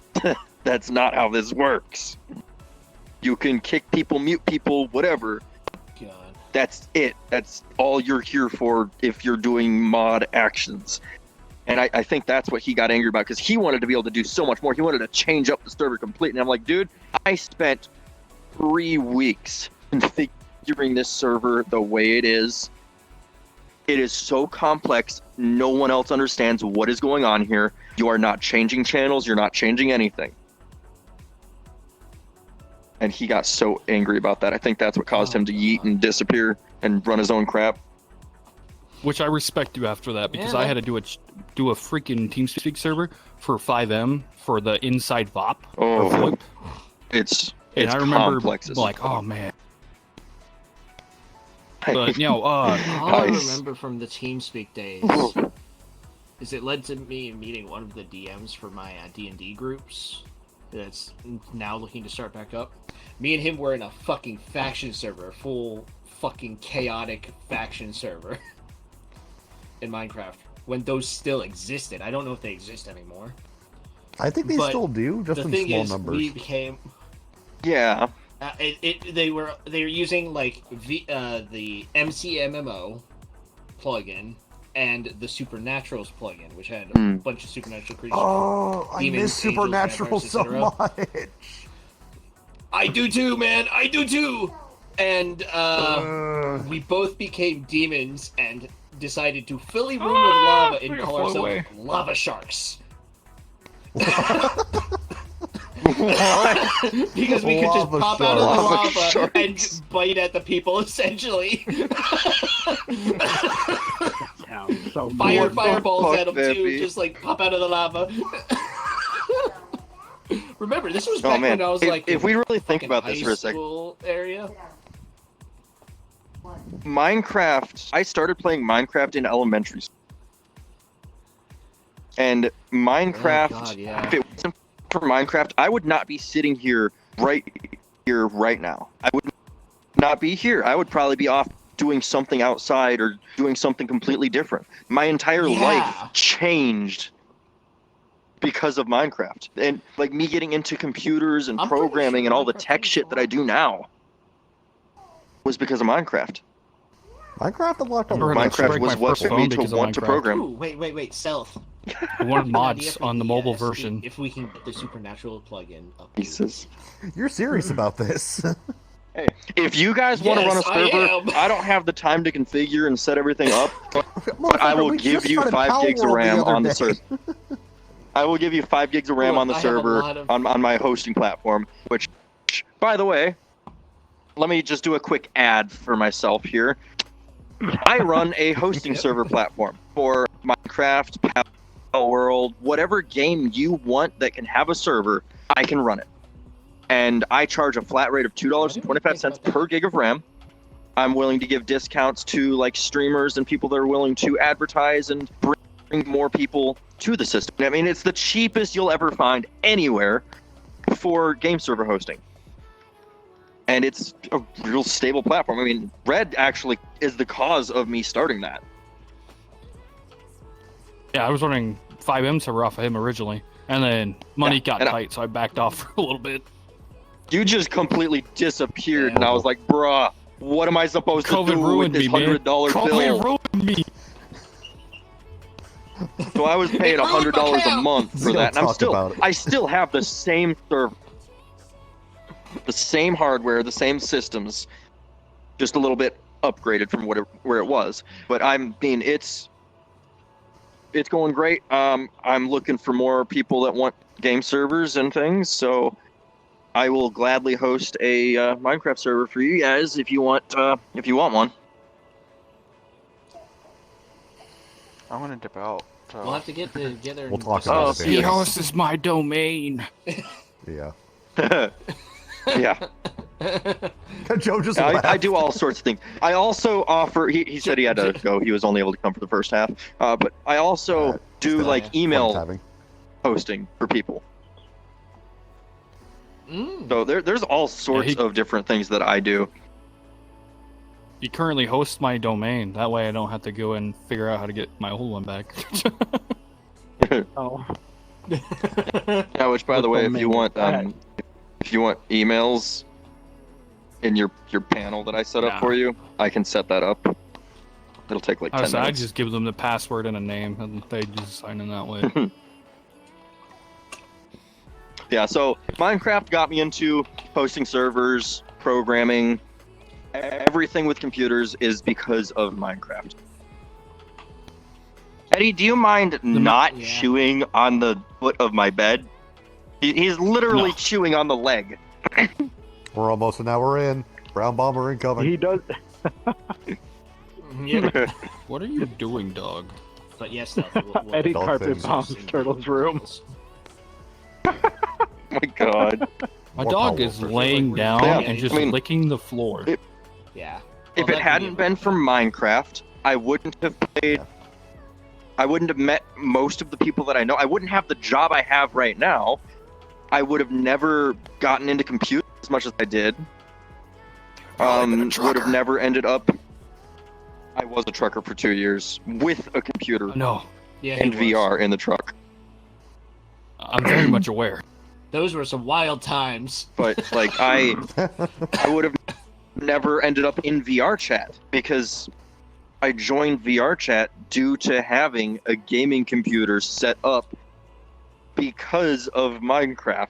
That's not how this works. You can kick people, mute people, whatever. God. That's it. That's all you're here for if you're doing mod actions. And I think that's what he got angry about, because he wanted to be able to do so much more. He wanted to change up the server completely. And I'm like, dude, I spent 3 weeks configuring this server the way it is. It is so complex. No one else understands what is going on here. You are not changing channels. You're not changing anything. And he got so angry about that. I think that's what caused him to yeet and disappear and run his own crap. Which I respect you after that, because I had to do a freaking TeamSpeak server for 5M for the inside VOP. Oh, it's I remember complex. Like, oh man. But you know, all I remember from the TeamSpeak days is it led to me meeting one of the DMs for my D&D groups that's now looking to start back up. Me and him were in a fucking faction server, a full fucking chaotic faction server in Minecraft, when those still existed. I don't know if they exist anymore. I think they still do, just in small numbers. We became... Yeah. They were using like the MCMMO plugin and the Supernaturals plugin, which had a bunch of supernatural creatures. Oh, I miss Supernatural so much. I do too, man. I do too. And we both became demons and decided to fill a room with lava and call ourselves Lava Sharks. Because we could just pop out of the lava and bite at the people, essentially. Fireballs at them too, just like pop out of the lava. Remember, this was back when I was like, if we really think about this for a second, area. Minecraft. I started playing Minecraft in elementary school. And Minecraft, Oh, God, yeah. if it wasn't for Minecraft, I would not be sitting here right now. I would not be here. I would probably be off doing something outside or doing something completely different. My entire life changed because of Minecraft. And like me getting into computers and I'm pretty programming sure and all the Minecraft tech is shit that I do now was because of Minecraft. Minecraft unlocked a Remember lot. when I Minecraft break was my what first led phone me to because of want to Minecraft. program. Ooh, wait, Stealth. I wanted An idea mods for on the the, mobile SP version. If we can get the supernatural plugin up. Jesus. You're serious about this? Hey, if you guys want to run a Yes, I server, am. I don't have the time to configure and set everything up, but I will We give just you started 5 Power gigs of World the RAM other on the day. server. I will give you 5 gigs of RAM Look, on the I have a server lot of- on my hosting platform, which, by the way, let me just do a quick ad for myself here. I run a hosting server platform for Minecraft, Power World, whatever game you want that can have a server, I can run it. And I charge a flat rate of $2.25 per gig of RAM. I'm willing to give discounts to like streamers and people that are willing to advertise and bring more people to the system. I mean, it's the cheapest you'll ever find anywhere for game server hosting. And it's a real stable platform. I mean, Red actually is the cause of me starting that. Yeah, I was running 5M server off of him originally, and then money got and tight, so I backed off for a little bit. You just completely disappeared, and I was like, bruh, what am I supposed to COVID do with ruined this me, man. $100 bill? COVID ruined me. So I was paying $100 a month for We don't that, and talk about it. I still have the same server, the same hardware, the same systems, just a little bit upgraded from where it was. But it's going great. I'm looking for more people that want game servers and things, so I will gladly host a Minecraft server for you guys if you want one. I'm gonna dip out. So. We'll have to get together. We'll and talk discuss about it this. later. The host is my domain. Yeah. Yeah. Joe just I laughed. do all sorts of things. I also offer. He said he had to go. He was only able to come for the first half. But I also do still, like email Having. hosting for people. Mm. So there's all sorts of different things that I do. He currently hosts my domain. That way I don't have to go and figure out how to get my old one back. Oh. Yeah, which by the way, if you want emails in your panel that I set up Nah. for you, I can set that up. It'll take like 10 I minutes. just give them the password and a name, and they just sign in that way. Yeah, so Minecraft got me into hosting servers, programming. Everything with computers is because of Minecraft. Eddie, do you mind not Yeah. chewing on the foot of my bed? He's literally No. chewing on the leg. We're almost an hour in. Brown bomber incoming. He does. Yeah. What are you doing, dog? But yes, Stealth, we'll Eddie Dog carpet things. bombs Turtle's room. Oh my god. My More dog power is for sure. laying down Yeah, and just I mean- licking the floor. Yeah. If Well, it that hadn't could be a- been for Minecraft, I wouldn't have played. I wouldn't have met most of the people that I know. I wouldn't have the job I have right now. I would have never gotten into computers as much as I did. Probably been a Would trucker. have never ended up. I was a trucker for 2 years with a computer No, Yeah, and he was. VR in the truck. I'm very much aware. Those were some wild times. But like I would have never ended up in VR chat because I joined VR chat due to having a gaming computer set up because of Minecraft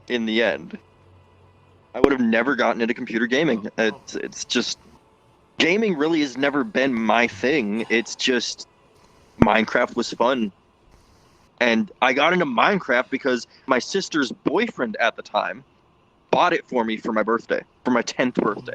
in the end. I would have never gotten into computer gaming. It's just gaming really has never been my thing. It's just Minecraft was fun. And I got into Minecraft because my sister's boyfriend at the time bought it for me for my birthday, for my 10th birthday.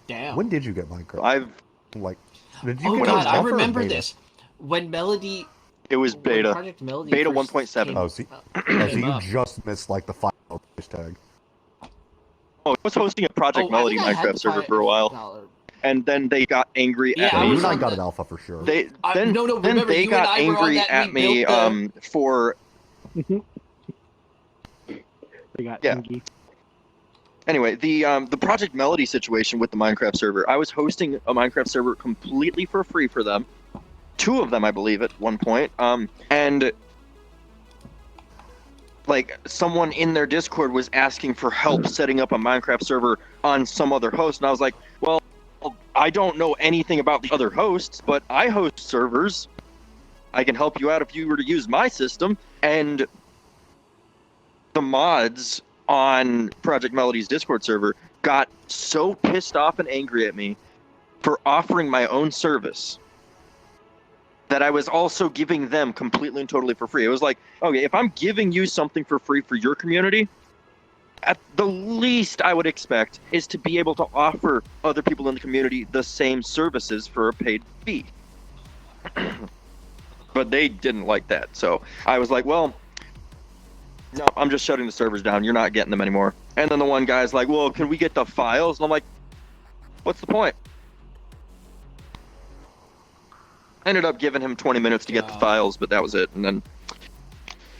Damn. When did you get Minecraft? I've Like, did you Oh get god, it I alpha or remember beta? this. When Melody. it was when beta. Project Melody Beta first 1.7. came- Oh, see, came so you up. just missed like the final price tag. Oh, I was hosting a Project Oh, I Melody think I had Minecraft the server for a while. and then they got angry Yeah, at Yeah, I me. you was and I on got the- an alpha for sure. They No, then remember, they you got and I were on angry that, at we me built for They got Yeah. Ingy. anyway the Project Melody situation with the Minecraft server. I was hosting a Minecraft server completely for free for them. 2 of them, I believe, at one point. And like someone in their Discord was asking for help setting up a Minecraft server on some other host, and I was like, well, I don't know anything about the other hosts, but I host servers. I can help you out if you were to use my system. And the mods on Project Melody's Discord server got so pissed off and angry at me for offering my own service that I was also giving them completely and totally for free. It was like, okay, if I'm giving you something for free for your community, at the least I would expect is to be able to offer other people in the community the same services for a paid fee. But they didn't like that. So I was like, well, no, I'm just shutting the servers down. You're not getting them anymore. And then the one guy's like, well, can we get the files? And I'm like, what's the point? I ended up giving him 20 minutes to get the files, but that was it. And then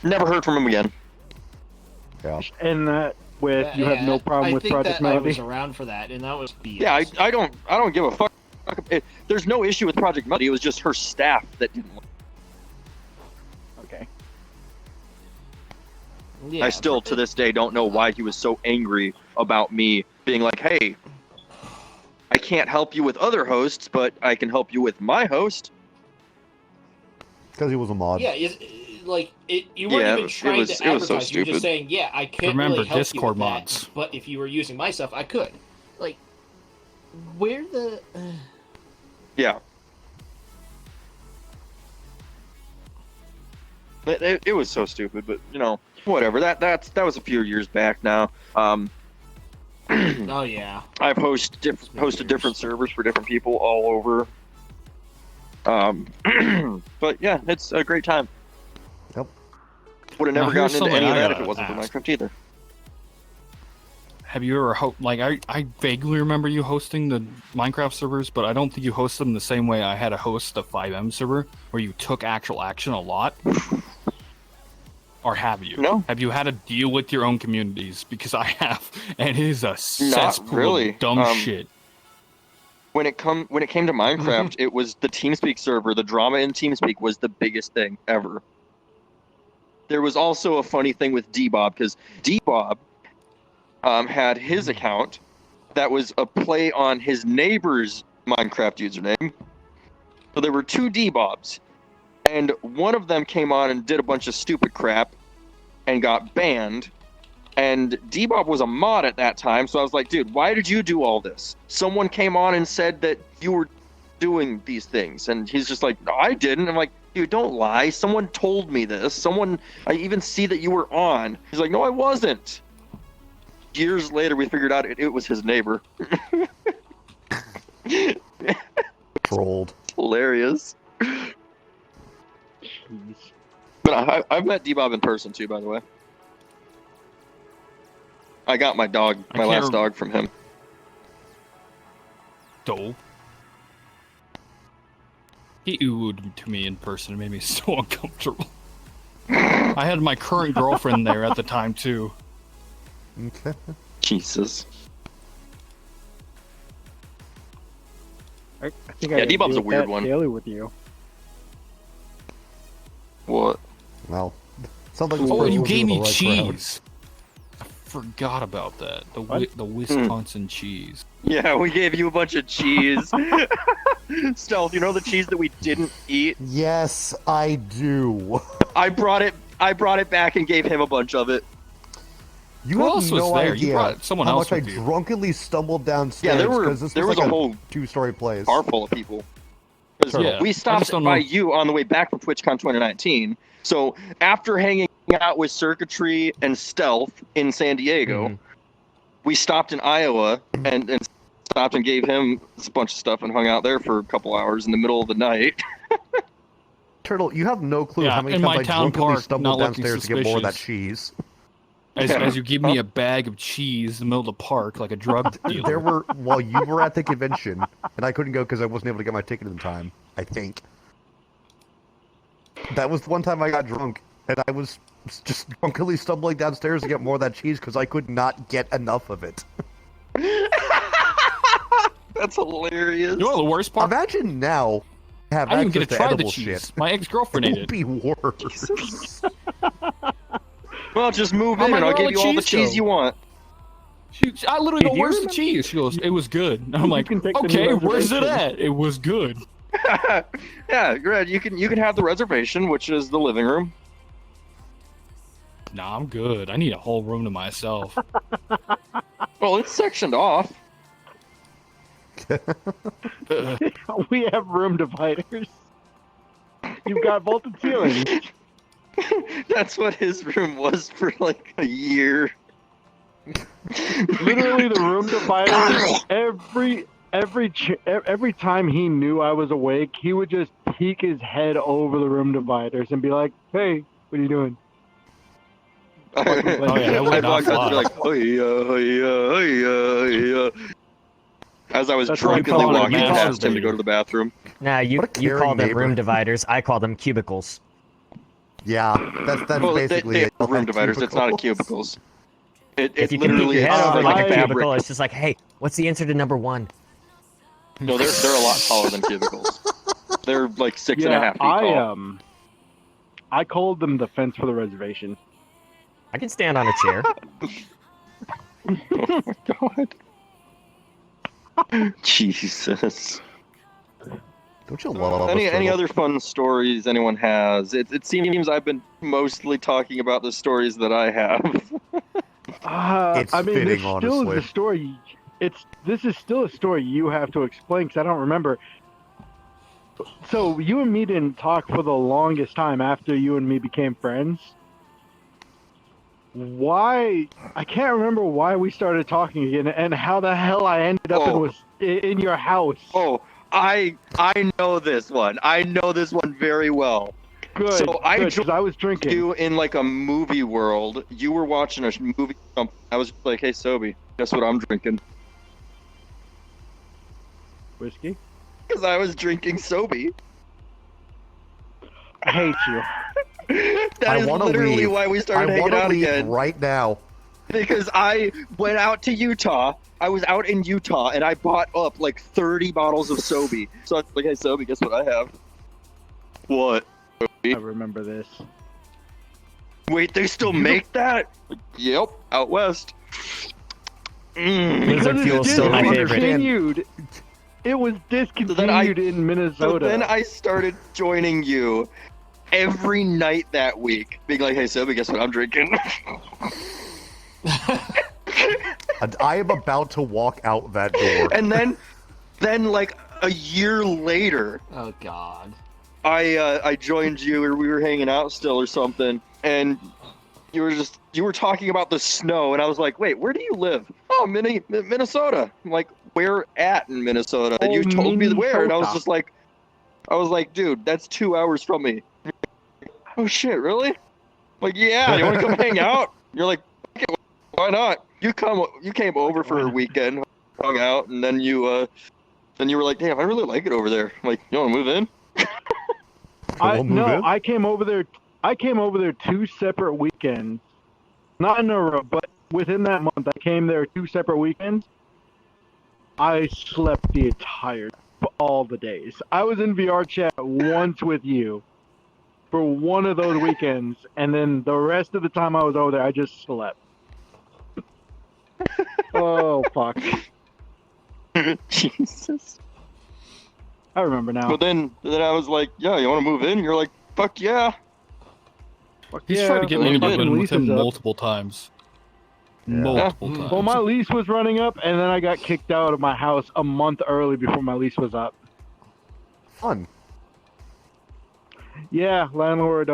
never heard from him again. Yeah. And that with you have no problem with Project I Melody. was around for that, and that was BS. Yeah, I don't give a fuck. There's no issue with Project Melody. It was just her staff that didn't like it. Okay. Yeah, I still, to this day, don't know why he was so angry about me being like, hey, I can't help you with other hosts, but I can help you with my host. Because he was a mod. Yeah, you weren't Yeah, even trying it was to so advertise. You were stupid. just saying, yeah, I can't Remember, really help Discord you with mods. that, but if you were using my stuff, I could. Like, where the... Yeah. It was so stupid, but whatever. That was a few years back now. Oh, yeah. I've hosted different servers for different people all over. But yeah, it's a great time. Yep. Would have Now, never here's gotten into any of something I that if it gotta wasn't for ask. Minecraft either. Have you ever I vaguely remember you hosting the Minecraft servers, but I don't think you hosted them the same way I had to host the 5M server, where you took actual action a lot. Or have you? No. Have you had to deal with your own communities? Because I have, and it is a cesspool really. of dumb shit. When it came to Minecraft, it was the TeamSpeak server. The drama in TeamSpeak was the biggest thing ever. There was also a funny thing with D-Bob, because D-Bob had his account that was a play on his neighbor's Minecraft username. So there were 2 D-Bobs, and one of them came on and did a bunch of stupid crap and got banned. And D-Bob was a mod at that time, so I was like, dude, why did you do all this? Someone came on and said that you were doing these things. And he's just like, no, I didn't. I'm like, dude, don't lie. Someone told me this. I even see that you were on. He's like, no, I wasn't. Years later, we figured out it was his neighbor. Trolled. Hilarious. Jeez. But I've met D-Bob in person too, by the way. I got my I last can't dog from him. Dole. He oohed to me in person. It made me so uncomfortable. I had my current girlfriend there at the time too. Okay. Jesus. I think Yeah, I D-Bob's a deal with weird that one. daily with you. What? Well, something. Oh, and you gave me cheese. I forgot about that. The Wisconsin cheese. Yeah, we gave you a bunch of cheese. Stealth, you know the cheese that we didn't eat? Yes, I do. I brought it back and gave him a bunch of it. You Who have else was no there? You idea brought someone how else much I with you. drunkenly stumbled downstairs. Yeah, there 'cause this was like a whole 2-story place. bar full of people. 'Cause Yeah, we I stopped just don't by know. you on the way back from TwitchCon 2019. So after hanging out with Circuitry and Stealth in San Diego, Mhm. we stopped in Iowa and stopped and gave him a bunch of stuff and hung out there for a couple hours in the middle of the night. Turtle, you have no clue Yeah, how many in times my I town drunkenly park, stumbled not looking downstairs to get more of that suspicious. cheese. As you give me a bag of cheese in the middle of the park like a drug dealer. There were, while you were at the convention, and I couldn't go because I wasn't able to get my ticket in time, I think. That was the one time I got drunk, and I was just drunkenly stumbling downstairs to get more of that cheese because I could not get enough of it. That's hilarious. You know what the worst part? Imagine now have I didn't access get to to try the edible cheese. shit. My ex-girlfriend It ate would it. be worse. Well, just move I'm in. like, I'll "Where give all you the all the cheese cheese go?" you want. I literally go, Did you "Where's the remember? cheese?" She goes, "It was good." And I'm like, can take the new "Okay, where's it reservation." at?" It was good. Yeah, Greg, you can have the reservation, which is the living room. Nah, I'm good. I need a whole room to myself. Well, it's sectioned off. We have room dividers. You've got vaulted ceilings. That's what his room was for like a year. Literally, the room dividers. Every time he knew I was awake, he would just peek his head over the room dividers and be like, "Hey, what are you doing?" Oh, yeah, that would I not walked out to fly. be like, oh yeah. As I was That's what we drunkenly call it, walking man. past him to go to the bathroom. Nah, you What a you caring call them neighbor. room dividers. I call them cubicles. Yeah, that's Well, basically they it. have room dividers. It's not a cubicles. cubicles. If It you can peek literally your is head over like like a a fabric. cubicle, it's just like, hey, what's the answer to number 1? No, they're a lot taller than cubicles. They're like 6.5 feet tall. I called them the fence for the reservation. I can stand on a chair. Oh my god. Jesus. Don't you love Any us, Turtle? other fun stories anyone has? It seems I've been mostly talking about the stories that I have. It's I mean, fitting, this still honestly. is the story. This is still a story you have to explain because I don't remember. So you and me didn't talk for the longest time after you and me became friends. Why? I can't remember why we started talking again and how the hell I ended up in your house. Oh, I know this one. I know this one very well. Good. So I good, 'cause I was drinking. You in like a movie world. You were watching a movie. I was like, "Hey, Sobe, guess what I'm drinking?" Whiskey? Because I was drinking Sobe. I hate you. That is wanna literally leave. why we started I hanging want to out leave again. right now. Because I went out to Utah. I was out in Utah and I bought up like 30 bottles of Sobe. So I was like, "Hey, Sobe, guess what I have?" What? I remember this. Wait, they still make that? Yep, out west. Blizzard Because Fuel's it's still my favorite. discontinued. It was discontinued in So Minnesota. then I started joining you every night that week, being like, "Hey, Sobe, guess what I'm drinking?" And I am about to walk out that door. And then like a year later, Oh God. I joined you, or we were hanging out still or something, and you were talking about the snow, and I was like, "Wait, where do you live?" "Oh, Minnesota." I'm like, "Where at in Minnesota?" And you told me where, and I was like, "Dude, that's 2 hours from me." "Oh shit, really?" I'm like, "Yeah, you want to come hang out?" You're like, "Okay, why not?" You came over for a weekend, hung out, and then you were like, "Damn, I really like it over there." I'm like, "You want to move in?" We'll move in. I came over there. I came over there 2 separate weekends, not in a row, but within that month, I came there 2 separate weekends. I slept all the days. I was in VR chat once with you for one of those weekends, and then the rest of the time I was over there, I just slept. Oh fuck! Jesus. I remember now. But then I was like, "Yeah, you want to move in?" You're like, "Fuck yeah." Fuck He's yeah, tried to get my me to fucking live in with lease him is up. multiple times. Multiple times. Well, my lease was running up, and then I got kicked out of my house a month early before my lease was up. Fun. Yeah, landlord,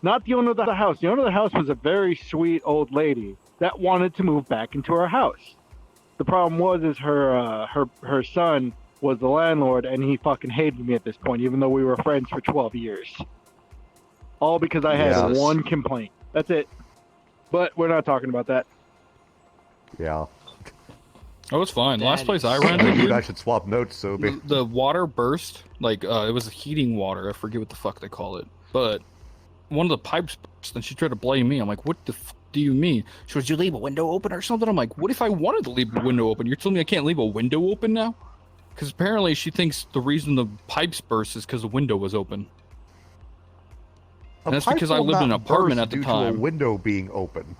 not the owner of the house. The owner of the house was a very sweet old lady that wanted to move back into her house. The problem was her son was the landlord, and he fucking hated me at this point, even though we were friends for 12 years. All because I had Yes. one complaint. That's it. But we're not talking about that. Yeah. Oh, it's fine. That Last place I is- I rented, think you dude, guys should swap notes, Sobe. the water burst. Like, it was heating water. I forget what the fuck they call it. But one of the pipes burst, and she tried to blame me. I'm like, what the fuck do you mean? She goes, you leave a window open or something? I'm like, what if I wanted to leave a window open? You're telling me I can't leave a window open now? Because apparently she thinks the reason the pipes burst is because the window was open. A that's pipe because I will lived in not an apartment burst at the due to time. a window being open.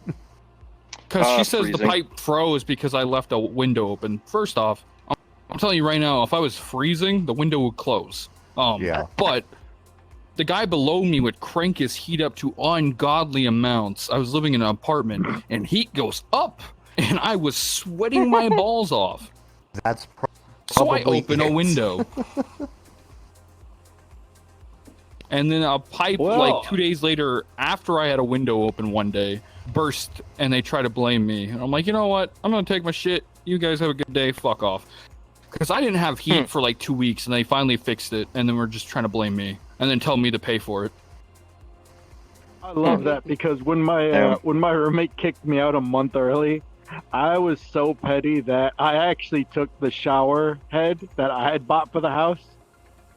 Because she says freezing. the pipe froze because I left a window open. First off, I'm telling you right now, if I was freezing, the window would close. Yeah. But the guy below me would crank his heat up to ungodly amounts. I was living in an apartment, and heat goes up, and I was sweating my balls off. That's So I probably open a it. window. And then a pipe, Well- like 2 days later, after I had a window open one day, burst, and they try to blame me. And I'm like, you know what? I'm going to take my shit. You guys have a good day. Fuck off. Because I didn't have heat for like 2 weeks, and they finally fixed it, and then we're just trying to blame me, and then tell me to pay for it. I love that because when my Yeah. roommate kicked me out a month early, I was so petty that I actually took the shower head that I had bought for the house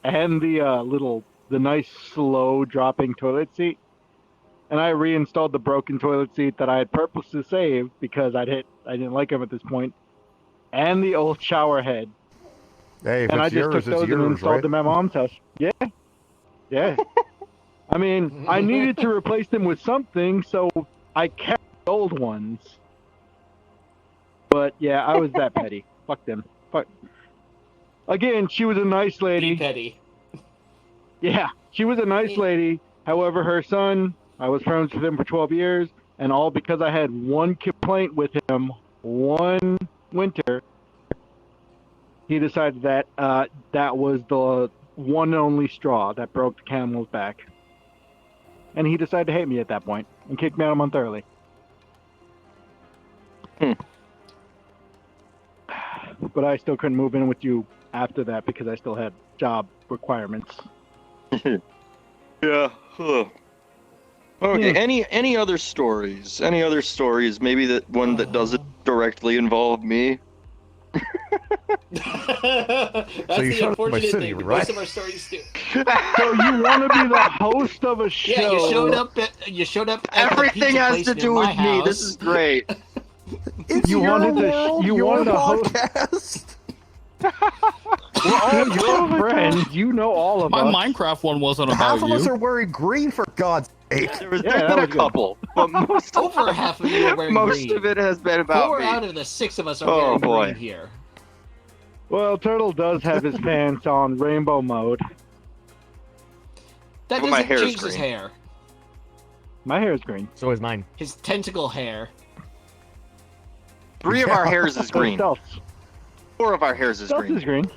and the nice slow dropping toilet seat, and I reinstalled the broken toilet seat that I had purposely saved because I didn't like them at this point, and the old shower head, Hey, if and I it's just yours, took it's those and yours, installed right? them at mom's house. Yeah. I mean, I needed to replace them with something, so I kept the old ones. But yeah, I was that petty. Fuck them. Fuck. Again, she was a nice Be lady. petty. Yeah, she was a nice lady. However, her son, I was friends with him for 12 years, and all because I had one complaint with him one winter, he decided that that was the one and only straw that broke the camel's back. And he decided to hate me at that point and kicked me out a month early. But I still couldn't move in with you after that because I still had job requirements. Yeah. Huh. Okay. Yeah. Any other stories? Any other stories? Maybe that one that doesn't directly involve me. That's So you the showed up at my unfortunate city, thing. right? Most of our stories do. So you want to be the host of a show? Yeah, you showed up. At the Everything pizza has place to near do my with me. This house. is great. It's You your wanted to- world, you your wanted to host- podcast. We're all your friends. You know all of My us. Minecraft one wasn't Half about of us you. are wearing green, for God's sake. There's Yeah, that been a was good. couple, but most Over half of you are wearing most green. of it has been about 4 me. out of the 6 of us are Oh, wearing boy. green here. Well, Turtle does have his pants on rainbow mode. That Well, my doesn't hair's change his green. hair. My hair is green. So is mine. His tentacle hair. 3 of our hairs is green. Stealth. 4 of our hairs is Stealth green. is green.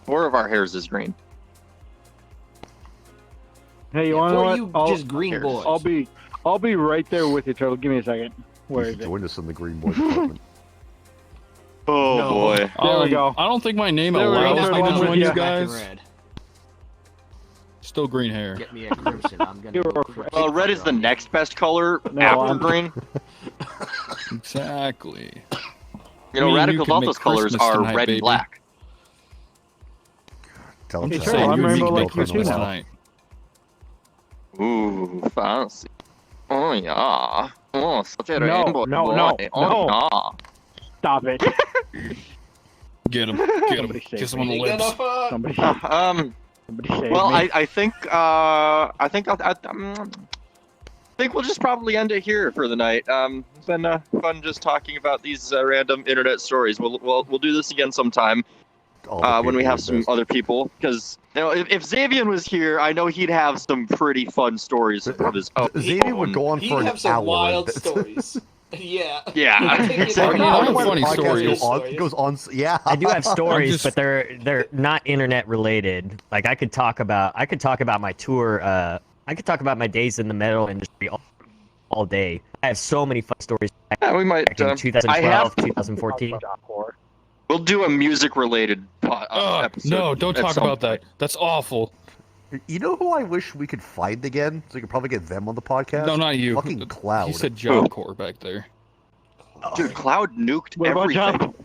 4 of our hairs is green. Hey, you want to know For what? you, I'll, just green Hair's- boys. I'll be right there with you, Turtle. Give me a second. Where You is should it? join us in the Green Boy department. Oh No. boy. There we go. I don't think my name There we go. allows Turtle, me to I'm with join you. you Black and guys. red. Still green hair. Get me a crimson. I'm gonna. You're go a for fr- Well, red is the next best color No, after I'm- green. Exactly. You know, Me and Radical you can make Delta's colors Christmas are tonight, red baby. and black. Tell I'm him just Turtle, saying, I'm you and me rainbow can make like you too Christmas now. tonight. Ooh, fancy. Oh yeah. Oh, such a No, rainbow no, boy. no, Oh no. Stop it. Get him. Get him. Somebody save Kiss him on the Ain't lips. gonna fuck. Somebody, yeah. somebody save Well, me. I think we'll just probably end it here for the night. It's been fun just talking about these random internet stories. We'll do this again sometime all the when we people have with some this. other people. Because you know, if Xavier was here, I know he'd have some pretty fun stories of his own. Xavier would go on He'd for an have some hour. wild That's- stories. Yeah. Yeah, Exactly. I have Why the funny podcast stories. goes on, yeah. I do have stories, just- but they're not internet related. Like I could talk about my tour. I could talk about my days in the metal industry all day. I have so many fun stories Yeah, we might. back in I 2012, have. 2014. We'll do a music-related Ugh, episode. no, don't at talk some about that. That's awful. You know who I wish we could find again? So we could probably get them on the podcast? No, not you. Fucking Cloud. He said Job Corps back there. Dude, Cloud nuked What about everything. Job?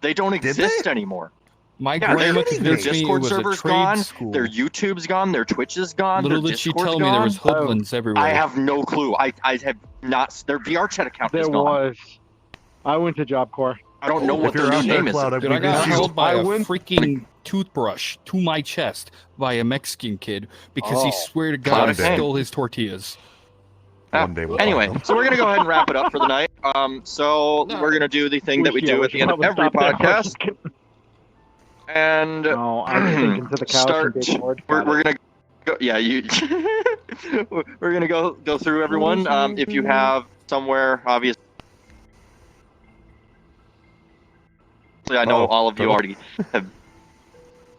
They don't Did exist they? anymore. My Yeah, grandma their convinced me it Discord was a server's trade gone, school. their YouTube's gone, their Twitch is gone, Little their did she Discord's tell me there gone. was hoodlums everywhere. I have no clue. I have not. Their VR chat account is There gone. was. I went to Job Corps. I don't know what If their you're new out there, name is. Cloud, Dude, I got you. held by I a went- freaking toothbrush to my chest by a Mexican kid because he Oh. swear to Cloud God I Day. stole his tortillas. One day we'll Anyway, find them. so we're gonna go ahead and wrap it up for the night. So No. we're gonna do the thing that we do at the end of every podcast, and No, I'm thinking to the couch start. and get bored. We're gonna go. Yeah, you. We're gonna go through everyone. If you have somewhere, obviously, I know Oh, all of you hello. already have.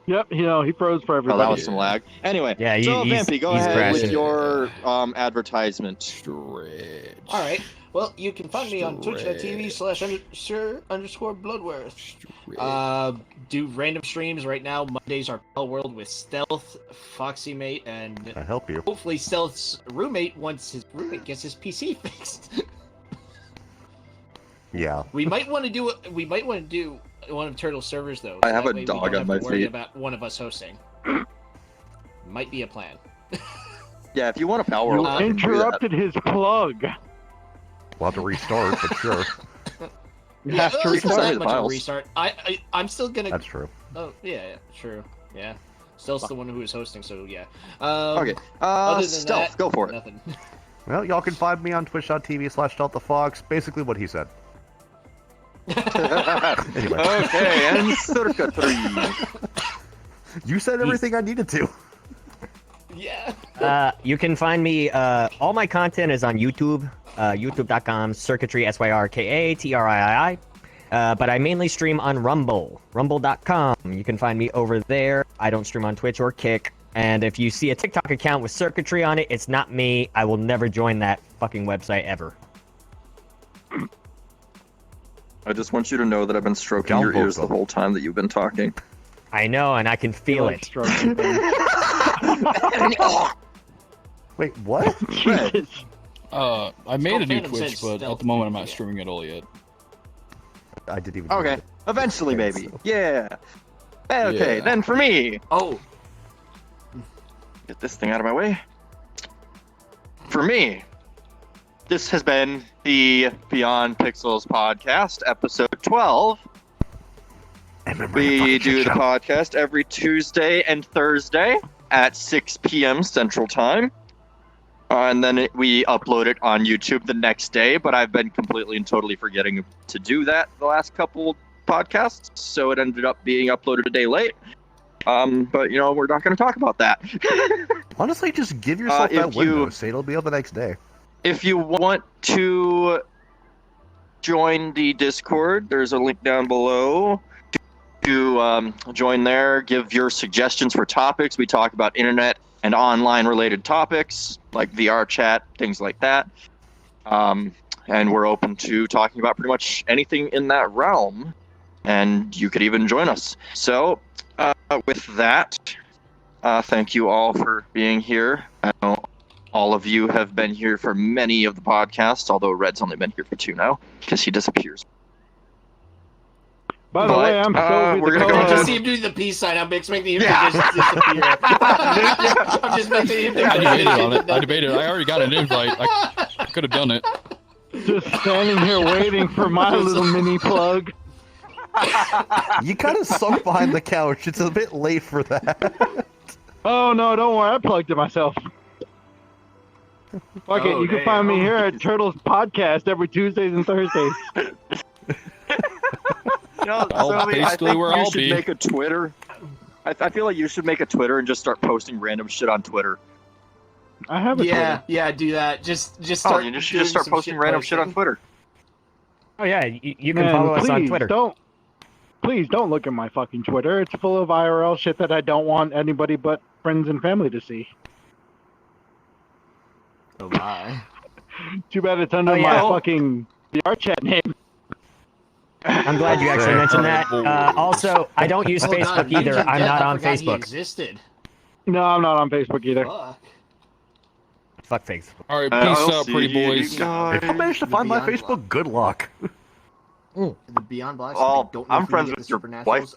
Yep, he froze for Oh, everybody. that was some lag. Anyway, Yeah, so he's- Vampy, go he's ahead with crashing. your advertisement. Stretch. All right. Well, you can find me on twitch.tv/_Bloodworth. Do random streams right now. Mondays are Pell World with Stealth, Foxy Mate, and I help you. hopefully Stealth's roommate once his roommate gets his PC fixed. Yeah. We might want to do one of Turtle's servers though. I have That a way we dog don't on have my to worry feet. about one of us hosting. Might be a plan. Yeah, if you want a Power World, You I can do that. interrupted his plug. We'll have to restart, but sure. You have to it's not restart. Sorry, that the much of a files. restart. I'm still gonna. That's true. Oh yeah, true. Yeah, Stealth's the one who is hosting, so yeah. Okay, Other than Stealth, that, go for it. Nothing. Well, y'all can find me on twitch.tv/DeltaFox. Basically what he said. Anyway. Okay, and circa 3. You said everything I needed to. Yeah. You can find me. All my content is on YouTube. YouTube.com circuitry SYRKATRII. But I mainly stream on Rumble. Rumble.com. You can find me over there. I don't stream on Twitch or Kick. And if you see a TikTok account with circuitry on it, it's not me. I will never join that fucking website ever. I just want you to know that I've been stroking Down your ears vocal. the whole time that you've been talking. I know, and I can feel Like it. stroking things. Wait, what? Jesus. I made a new Phantom said Twitch, but at Stealth the moment I'm not yeah. streaming at all yet. I didn't even Okay, read it. eventually Okay, maybe. so- Yeah. Okay, Yeah. then for me, Oh, get this thing out of my way. For me, this has been the Beyond Pixels podcast, episode 12. And remember your We fucking do shit the show. podcast every Tuesday and Thursday at 6 p.m. Central Time. And then we upload it on YouTube the next day, but I've been completely and totally forgetting to do that the last couple podcasts, so it ended up being uploaded a day late. But, we're not going to talk about that. Honestly, just give yourself that if window. you- Say it'll be up the next day. If you want to join the Discord, there's a link down below to join there. Give your suggestions for topics. We talk about internet and online related topics like VR chat, things like that. And we're open to talking about pretty much anything in that realm. And you could even join us. So with that, thank you all for being here. I know all of you have been here for many of the podcasts, although Red's only been here for 2 now because he disappears. By the But, way, I'm Sobe, we're the gonna go I ahead. just co-host. see him do the peace sign. I'm expecting him Yeah. to just disappear. I'm just expecting him to I debated on it. I debated. I already got an invite. I could have done it. Just standing here waiting for my little mini plug. You kind of sunk behind the couch. It's a bit late for that. Oh no, don't worry, I plugged it myself. Fuck it, Oh, you can find me damn. here at Turtles Podcast every Tuesdays and Thursdays. Basically where I'll should be. make a Twitter. I feel like you should make a Twitter and just start posting random shit on Twitter. I have a Yeah, do that. Just Oh, start. you should doing just start some posting random shit on Twitter. Oh yeah, you Twitter. can Man, follow us on please Twitter. Please don't look at my fucking Twitter. It's full of IRL shit that I don't want anybody but friends and family to see. Oh my. Too bad it's under Oh, yeah. my fucking VR chat name. I'm glad you actually mentioned that. Also, I don't use Oh, God, Facebook Ninja either. I'm Death, not I on forgot he Facebook. existed. No, I'm not on Facebook either. Fuck. Fuck Facebook. All right, I'll peace out, see pretty you boys. guys. If you manage to The find my Beyond Facebook, good luck. The Beyond Blacks. Oh, they don't know I'm if we friends get with the your Supernaturals. wife.